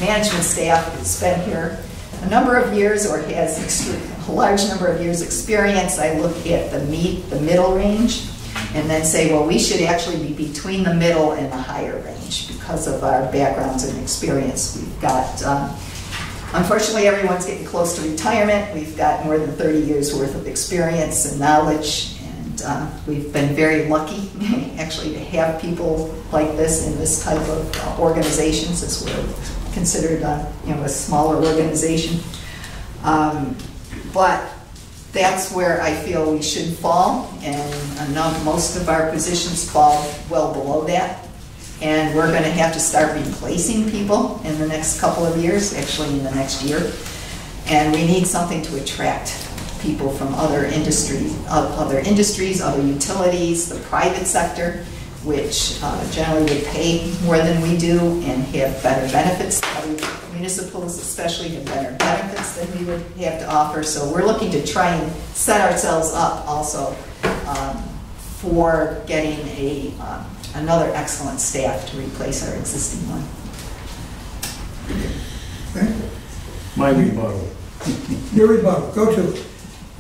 management staff has been here a number of years or has a large number of years experience. I look at the middle range and then say, well, we should actually be between the middle and the higher range because of our backgrounds and experience. We've got, unfortunately, everyone's getting close to retirement. We've got more than 30 years worth of experience and knowledge, and we've been very lucky actually to have people like this in this type of organization, since we're considered a smaller organization. But that's where I feel we should fall, and most of our positions fall well below that. And we're going to have to start replacing people in the next couple of years, actually in the next year. And we need something to attract people from other industries, other utilities, the private sector, which generally would pay more than we do and have better benefits. Other municipals especially have better benefits than we would have to offer. So we're looking to try and set ourselves up also for getting another excellent staff to replace our existing one. Okay. My rebuttal. Your rebuttal, go to it.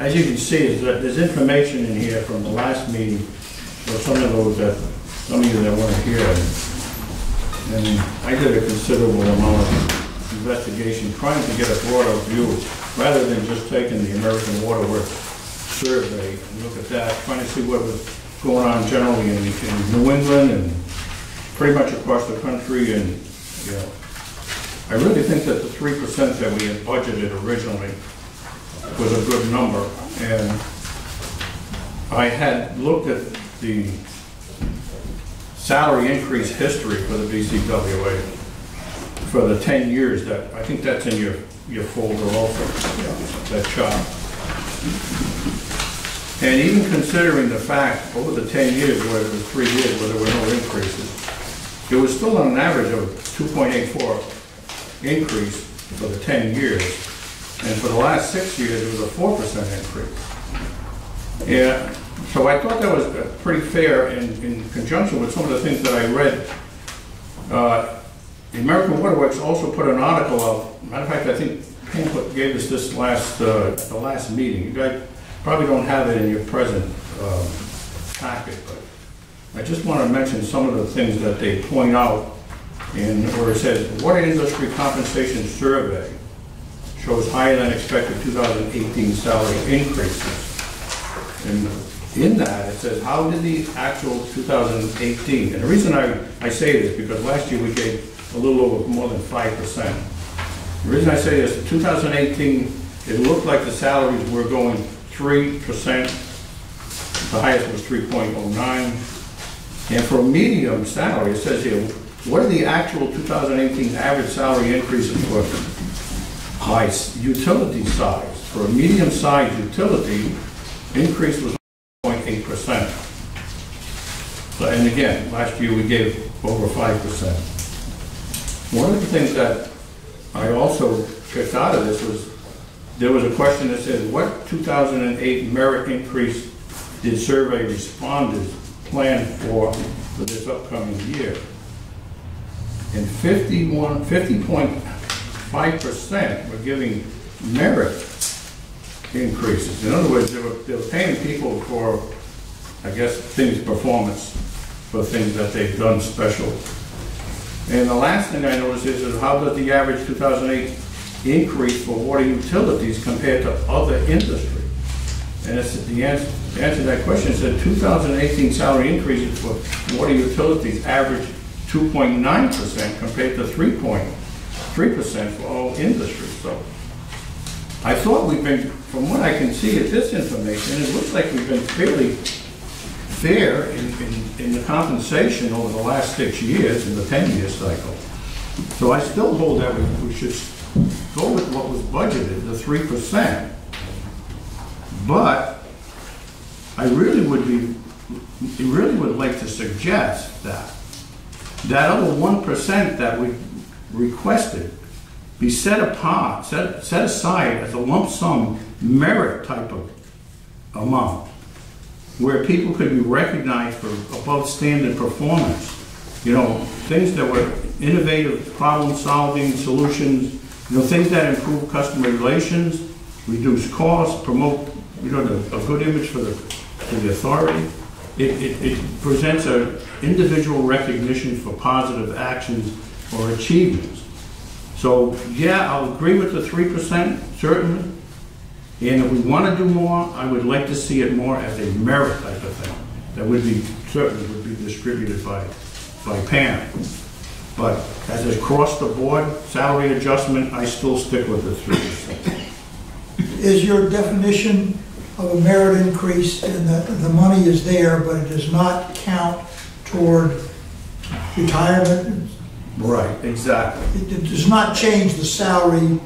As you can see, is that there's information in here from the last meeting, for some of you that weren't here. And I did a considerable amount of investigation trying to get a broader view, rather than just taking the American Water Works survey and look at that, trying to see what was going on generally in New England and pretty much across the country. And I really think that the 3% that we had budgeted originally was a good number. And I had looked at the salary increase history for the BCWA for the 10 years. That I think that's in your folder also, that chart. And even considering the fact over the 10 years, where it was 3 years where there were no increases, it was still on an average of 2.84 increase for the 10 years. And for the last 6 years, it was a 4% increase. Yeah, so I thought that was pretty fair in conjunction with some of the things that I read. The American Water Works also put an article out. Matter of fact, I think Pam gave us this at the last meeting. You guys probably don't have it in your present packet, but I just want to mention some of the things that they point out where it says, Water Industry Compensation Survey shows higher than expected 2018 salary increases. And in that, it says, how did the actual 2018, and the reason I say this, because last year we gave a little over more than 5%. The reason I say this, 2018, it looked like the salaries were going 3%, the highest was 3.09, And for a medium salary, it says here, what are the actual 2018 average salary increases for by utility size? For a medium-sized utility, increase was 0.8%. So, and again, last year we gave over 5%. One of the things that I also picked out of this was, there was a question that said, what 2008 merit increase did survey respondents plan for this upcoming year? And 50.5% were giving merit increases. In other words, they were paying people for, I guess, performance for things that they've done special. And the last thing I noticed is how does the average 2008 increase for water utilities compared to other industry? And it's the answer to that question said 2018 salary increases for water utilities average 2.9% compared to 3.3% for all industries. So I thought we've been, from what I can see at this information, it looks like we've been fairly fair in the compensation over the last 6 years in the 10-year cycle. So I still hold that we should go with what was budgeted, the 3%. But I really would like to suggest that that other 1% that we requested be set apart, set aside as a lump sum merit type of amount, where people could be recognized for above standard performance. You know, things that were innovative problem-solving solutions, you know, things that improve customer relations, reduce costs, promote, you know, a good image for the authority. It presents an individual recognition for positive actions or achievements. So, yeah, I'll agree with the 3%, certainly. And if we want to do more, I would like to see it more as a merit type of thing. That would be, certainly would be distributed by Pam. But as a across-the-board salary adjustment, I still stick with the 3%. Is your definition of a merit increase, and the money is there, but it does not count toward retirement? Right, exactly. It does not change the salary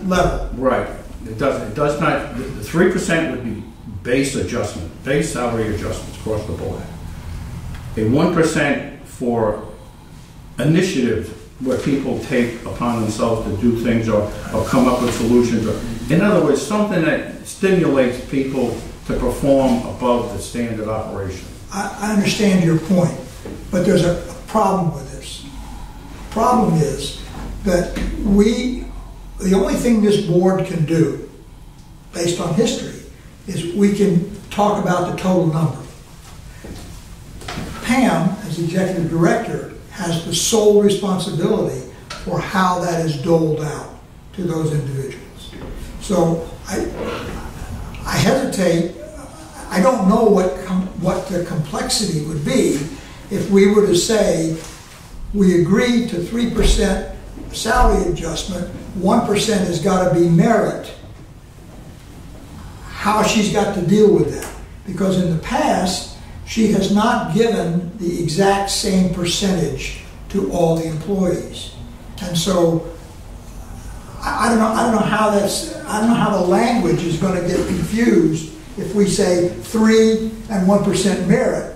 level. Right. It doesn't. It does not. The 3% would be base adjustment, base salary adjustments across the board. A 1% for initiatives where people take upon themselves to do things or come up with solutions. In other words, something that stimulates people to perform above the standard operation. I understand your point, but there's a problem with this. The problem is that the only thing this board can do, based on history, is we can talk about the total number. Pam, as executive director, has the sole responsibility for how that is doled out to those individuals. So I hesitate. I don't know what the complexity would be if we were to say we agreed to 3% salary adjustment, 1% has got to be merit. How she's got to deal with that, because in the past she has not given the exact same percentage to all the employees, and so I don't know how the language is going to get confused if we say 3 and 1% merit,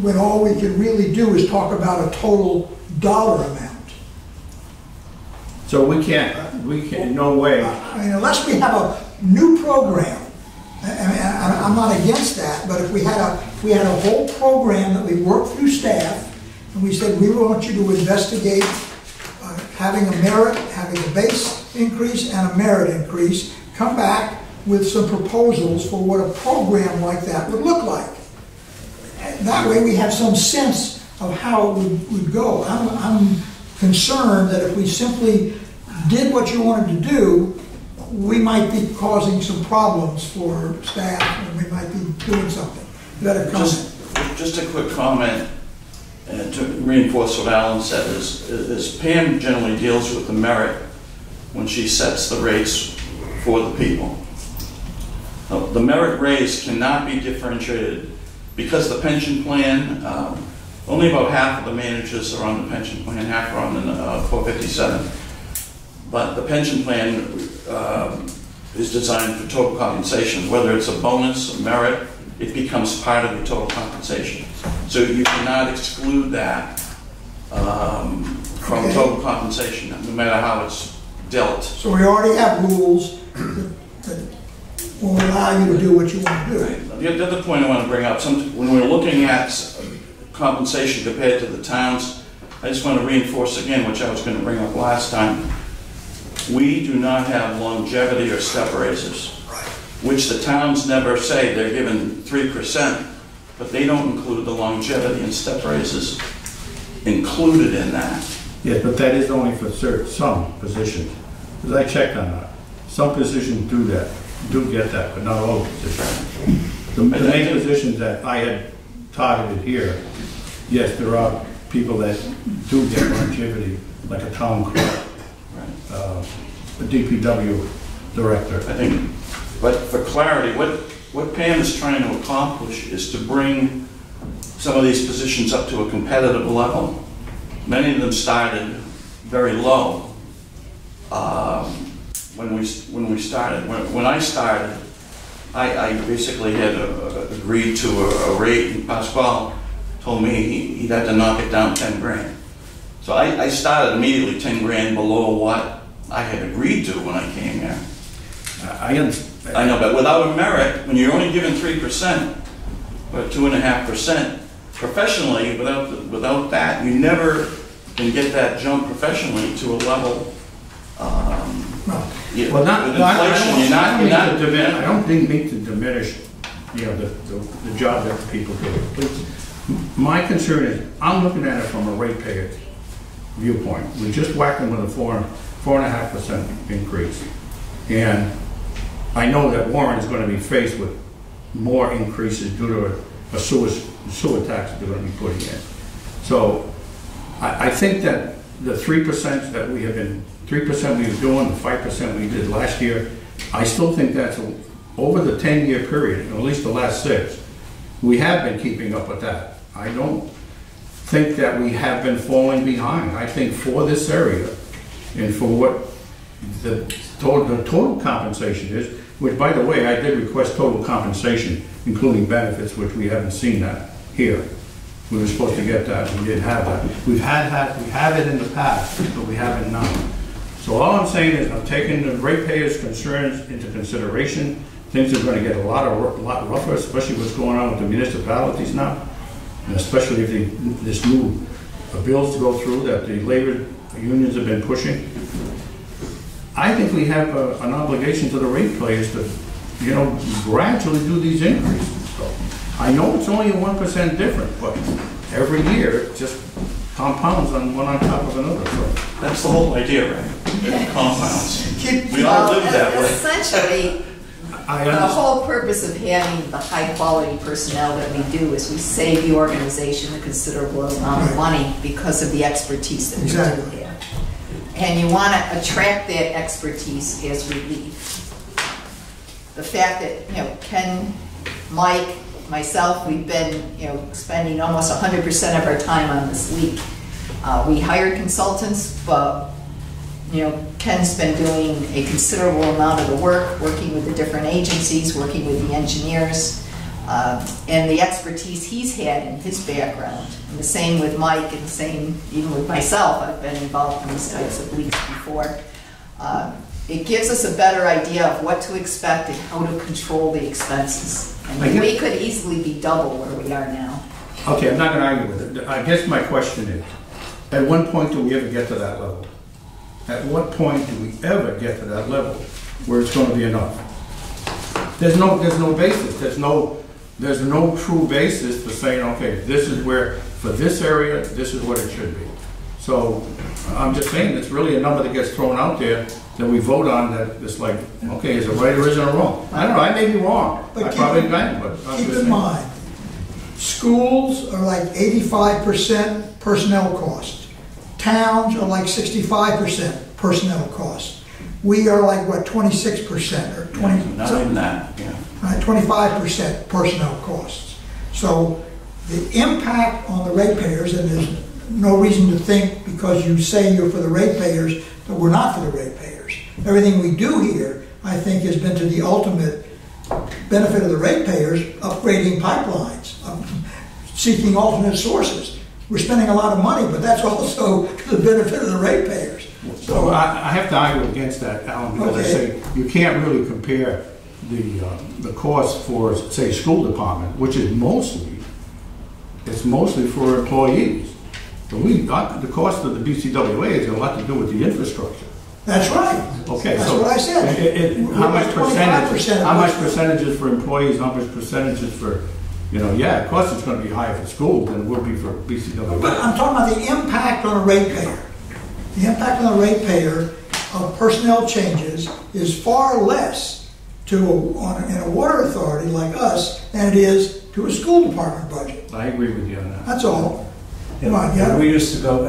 when all we can really do is talk about a total dollar amount. So we can't, no way. I mean, unless we have a new program, I'm not against that, but if we had a whole program that we worked through staff, and we said we want you to investigate having a merit, having a base increase and a merit increase, come back with some proposals for what a program like that would look like. And that way we have some sense of how it would go. I'm concerned that if we simply did what you wanted to do, we might be causing some problems for staff, and we might be doing something. Just a quick comment to reinforce what Alan said is Pam generally deals with the merit when she sets the rates for the people. The merit raise cannot be differentiated because the pension plan only about half of the managers are on the pension plan, half are on the 457. But the pension plan is designed for total compensation. Whether it's a bonus, a merit, it becomes part of your total compensation. So you cannot exclude that from total compensation, no matter how it's dealt. So we already have rules that will allow you to do what you want to do. Right. The other point I want to bring up, when we're looking at compensation compared to the towns, I just want to reinforce again, which I was going to bring up last time. We do not have longevity or step raises, which the towns never say. They're given 3%, but they don't include the longevity and step raises included in that. Yes, but that is only for some positions. Because I checked on that. Some positions do get that, but not all positions. The main positions that I had targeted here, yes, there are people that do get longevity, like a town clerk, a DPW director. I think, but for clarity, what Pam is trying to accomplish is to bring some of these positions up to a competitive level. Many of them started very low when we started. When I started, I basically had agreed to a rate, and Pasquale told me he'd have to knock it down 10 grand. So I started immediately 10 grand below what I had agreed to when I came here. I understand. I know, but without a merit, when you're only given 3% or 2.5%, professionally, without that, you never can get that jump professionally to a level. Well, I don't think mean to diminish, the job that people do. My concern is, I'm looking at it from a ratepayer viewpoint. We just whacked them with a 4.5% increase, and I know that Warren is going to be faced with more increases due to a sewer tax they're going to be putting in. So I think that the 3% that we have been, 3% we were doing, the 5% we did last year, I still think that's over the 10-year period, at least the last 6, we have been keeping up with that. I don't think that we have been falling behind. I think for this area and for what the total compensation is, which, by the way, I did request total compensation, including benefits, which we haven't seen that here. We were supposed to get that, we didn't have that. We have it in the past, but we haven't now. So all I'm saying is I'm taking the ratepayers' concerns into consideration. Things are going to get a lot rougher, especially what's going on with the municipalities now, and especially if this new bills to go through that the labor unions have been pushing. I think we have an obligation to the ratepayers to, gradually do these increases. So I know it's only a 1% difference, but every year it just compounds on one on top of another. So that's the whole idea, right? It compounds. We all live that way. Essentially, the whole purpose of having the high-quality personnel that we do is we save the organization a considerable amount of money because of the expertise that we do have. And you want to attract that expertise as we leave. The fact that, Ken, Mike, myself, we've been, spending almost 100% of our time on this leak. We hired consultants, but, Ken's been doing a considerable amount of the work, working with the different agencies, working with the engineers, and the expertise he's had in his background. And the same with Mike, and the same even with myself. I've been involved in these types of leaks before. It gives us a better idea of what to expect and how to control the expenses. And we could easily be double where we are now. Okay, I'm not going to argue with it. I guess my question is, at what point do we ever get to that level? At what point do we ever get to that level where it's going to be enough? There's no basis. There's no true basis for saying, okay, this is where, for this area, this is what it should be. So I'm just saying it's really a number that gets thrown out there that we vote on that it's like, okay, is it right or is it wrong? I don't know, I may be wrong. But I probably am, but keep in mind, schools are like 85% personnel cost. Towns are like 65% personnel cost. We are like, what, 26% or 20? Not even that, yeah. Right, 25% personnel costs. So the impact on the ratepayers, and there's no reason to think because you say you're for the ratepayers that we're not for the ratepayers. Everything we do here, I think, has been to the ultimate benefit of the ratepayers, upgrading pipelines, seeking alternate sources. We're spending a lot of money, but that's also to the benefit of the ratepayers. So I have to argue against that, Alan, because I say you can't really compare the cost for, say, school department, which is mostly for employees. But the cost of the BCWA has a lot to do with the infrastructure. That's right. Okay, that's so what I said. How much percentage is for employees? How much percentage is for, of course it's going to be higher for schools than it would be for BCWA. But I'm talking about the impact on a ratepayer. The impact on a ratepayer of personnel changes is far less in a water authority like us than it is to a school department budget. I agree with you on that. That's all. Come on, yeah. We used to go,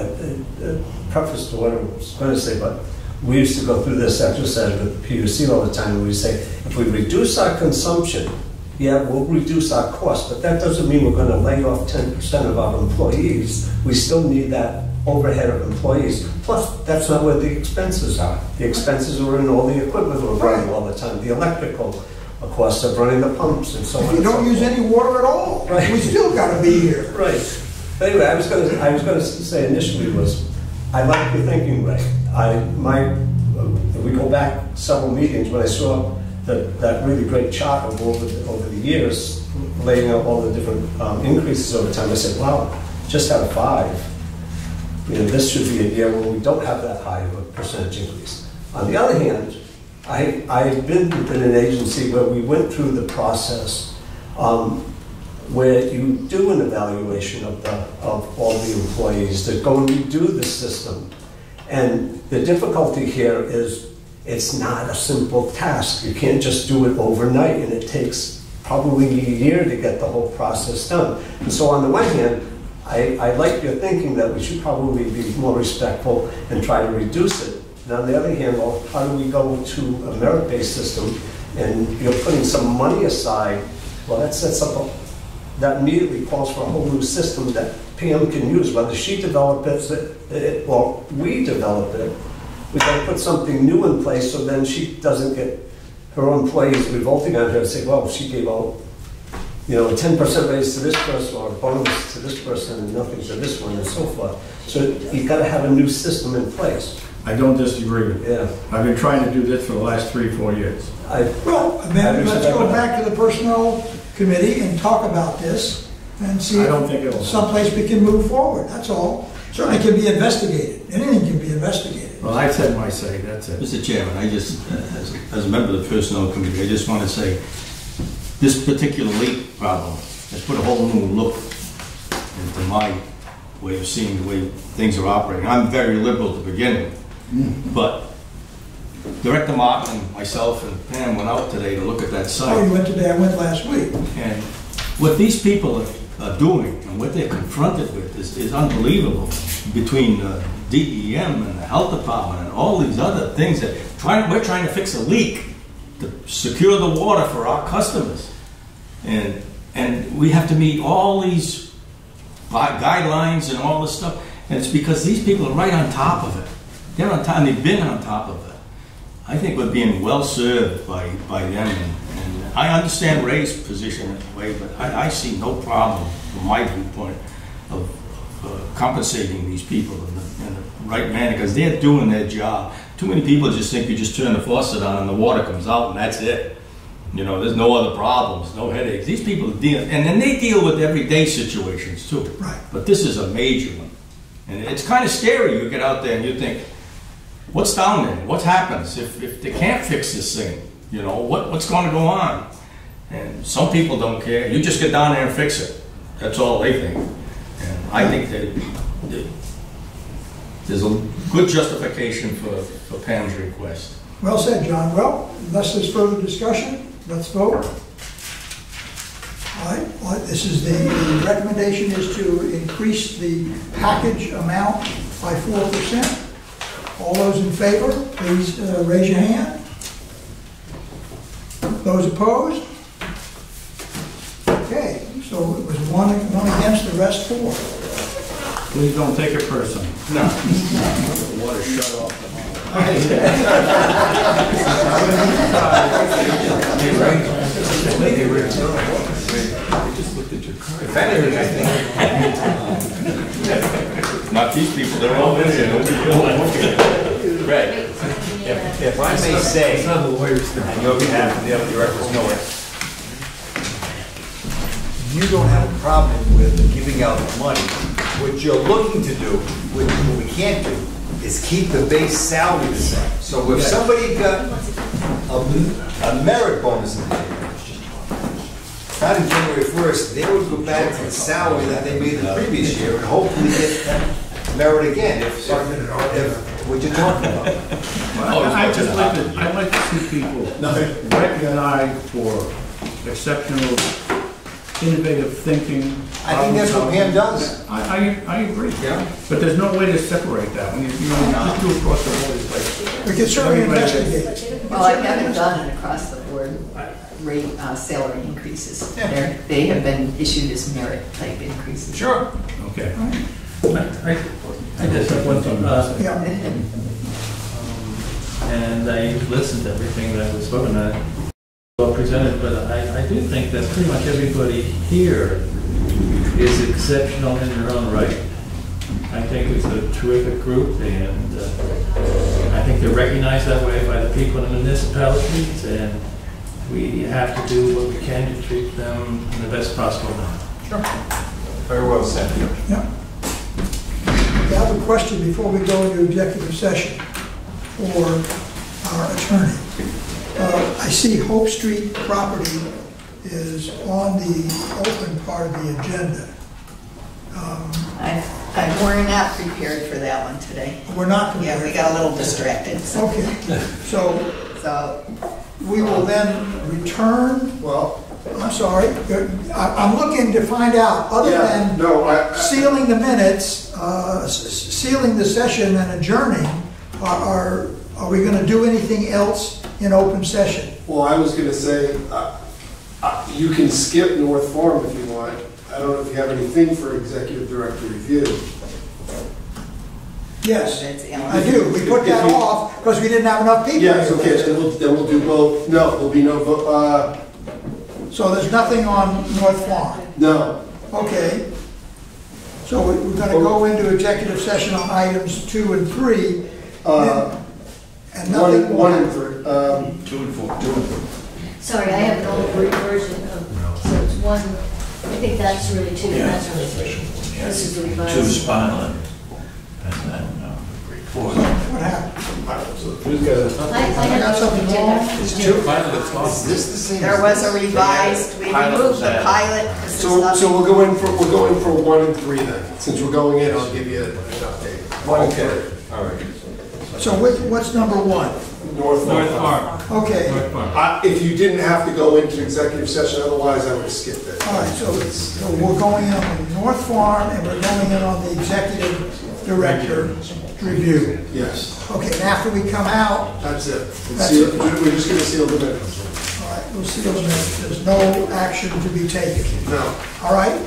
preface to what I was going to say, but we used to go through this exercise with PUC all the time, and we say, if we reduce our consumption, yeah, we'll reduce our cost, but that doesn't mean we're going to lay off 10% of our employees. We still need that overhead of employees. Plus, that's not where the expenses are. The expenses are in all the equipment we're running all the time, the electrical costs of running the pumps and so on. If you don't use any water at all, right, we still got to be here. Right. But anyway, I was going to say initially was, I like your thinking, Ray. We go back several meetings when I saw that really great chart of over the years, laying out all the different increases over time. I said, wow, just out of 5, this should be a year when we don't have that high of a percentage increase. On the other hand, I've been in an agency where we went through the process where you do an evaluation of all the employees that go and redo the system. And the difficulty here is it's not a simple task. You can't just do it overnight, and it takes probably a year to get the whole process done. And so on the one hand, I like your thinking that we should probably be more respectful and try to reduce it. And on the other hand, well, how do we go to a merit-based system and you're putting some money aside? Well, that sets up that immediately calls for a whole new system that PM can use, whether she develops it or we develop it. We got to put something new in place so then she doesn't get her employees revolting on her and say, well, she gave out, a 10% raise to this person or a bonus to this person and nothing to this one and so forth. So you've got to have a new system in place. I don't disagree with you. Yeah. I've been trying to do this for the last 3-4 years. Let's go back to the personnel committee and talk about this and see if someplace we can move forward. That's all. Certainly can be investigated. Anything can be investigated. Well, I said my say. That's it. Mr. Chairman, I just, as a member of the personnel committee, I just want to say this particular leak problem has put a whole new look into my way of seeing the way things are operating. I'm very liberal to begin with, but Director Martin and myself and Pam went out today to look at that site. Oh, you went today? I went last week. And what these people are doing and what they're confronted with is unbelievable, between DEM and the health department and all these other things that we're trying to fix a leak to secure the water for our customers. And we have to meet all these guidelines and all this stuff. And it's because these people are right on top of it. They're on top, and they've been on top of it. I think we're being well served by them. And I understand Ray's position in a way, but I see no problem from my viewpoint of compensating these people in the right manner, because they're doing their job. Too many people just think you just turn the faucet on and the water comes out and that's it. There's no other problems, no headaches. These people deal, and then they deal with everyday situations too. Right. But this is a major one. And it's kind of scary. You get out there and you think, what's down there? What happens if they can't fix this thing? What's going to go on? And some people don't care. You just get down there and fix it. That's all they think. And I think that there's a good justification for Pam's request. Well said, John. Well, unless there's further discussion, let's vote. All right. Well, the recommendation is to increase the package amount by 4%. All those in favor, please raise your hand. Those opposed? Okay, so it was one against. against, the rest 4. Please don't take it personal. No. Water shut off. If anything, I think. Not these people, they're all in here. Right. If I may say, on your behalf and the other directors know it, you don't have a problem with giving out money. What you're looking to do, what we can't do, is keep the base salary the same. So if somebody got a merit bonus in the year, not in January 1st, they would go back to the salary that they made the previous year and hopefully get that merit again, if what you're talking about. I'd like to see people recognized for exceptional, innovative thinking. I think that's what Pam does. I agree. Yeah. But there's no way to separate that. When you just do across the board, it's like. We can certainly everybody- investigate. Well, I haven't done an across-the-board rate, salary increases. They have been issued as merit-type increases. Sure. Okay. I just have one thing. Yeah. And I listened to everything that was spoken on, well presented, but I do think that pretty much everybody here is exceptional in their own right. I think it's a terrific group, and I think they're recognized that way by the people in the municipalities, and we have to do what we can to treat them in the best possible manner. Sure. Very well said. Yeah. I have a question before we go into executive session for our attorney. I see Hope Street property is on the open part of the agenda. We're not prepared for that one today. We're not Yeah, prepared. we got a little distracted. So, Okay, so we will then return, Well, I'm sorry, I'm looking to find out, other than sealing the minutes, sealing the session and adjourning, are we going to do anything else in open session? well, I was gonna say, you can skip North Farm if you want. I don't know if you have anything for executive director review. Yes, That's I do. We put that off because we didn't have enough people. Yes, okay, then we'll do both. No, there'll be no vote, So there's nothing on North Farm. no. Okay. So we're going to go into executive session on items 2 and 3. And nothing more. 1 and 3. 2 and 4. 2 and 4. Sorry, I have an old version of, so it's 1, I think that's really 2, and that's really 3. This is the revised. 2 spinal and then 4. What happened? I got something wrong? Is this the same? there was a revised, we removed the pilot. This is So nothing. we're going for 1 and 3 then. Since we're going in, I'll give you an update. 1 and 3. All right. So what's number 1? North Farm. Okay. If you didn't have to go into executive session, otherwise I would have skipped it. All right, so we're going in on North Farm and we're going in on the executive director review. Yes, Okay, and after we come out, that's it. That's it. We're just gonna seal the minutes. all right, we'll seal the minutes. There's no action to be taken. No. All right?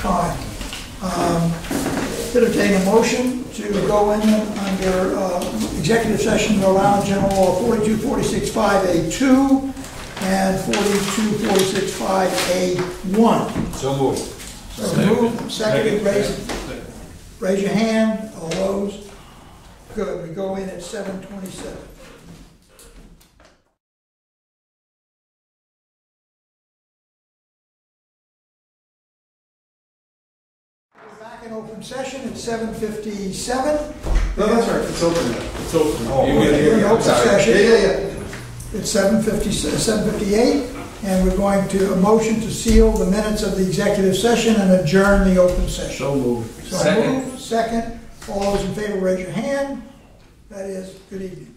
Fine. Entertain a motion to go in under executive session to allow general law 4246-5A2 and 4246-5A1. So moved. So move, seconded, raise your hand, all those. Good, we go in at 7:27. We're back in open session at 7:57. No, that's right, it's open now. It's open. Oh, You okay. get- We're in open session. Yeah. It's 7:58, and we're going to, a motion to seal the minutes of the executive session and adjourn the open session. So moved. So moved, second. All those in favor, raise your hand. That is, good evening.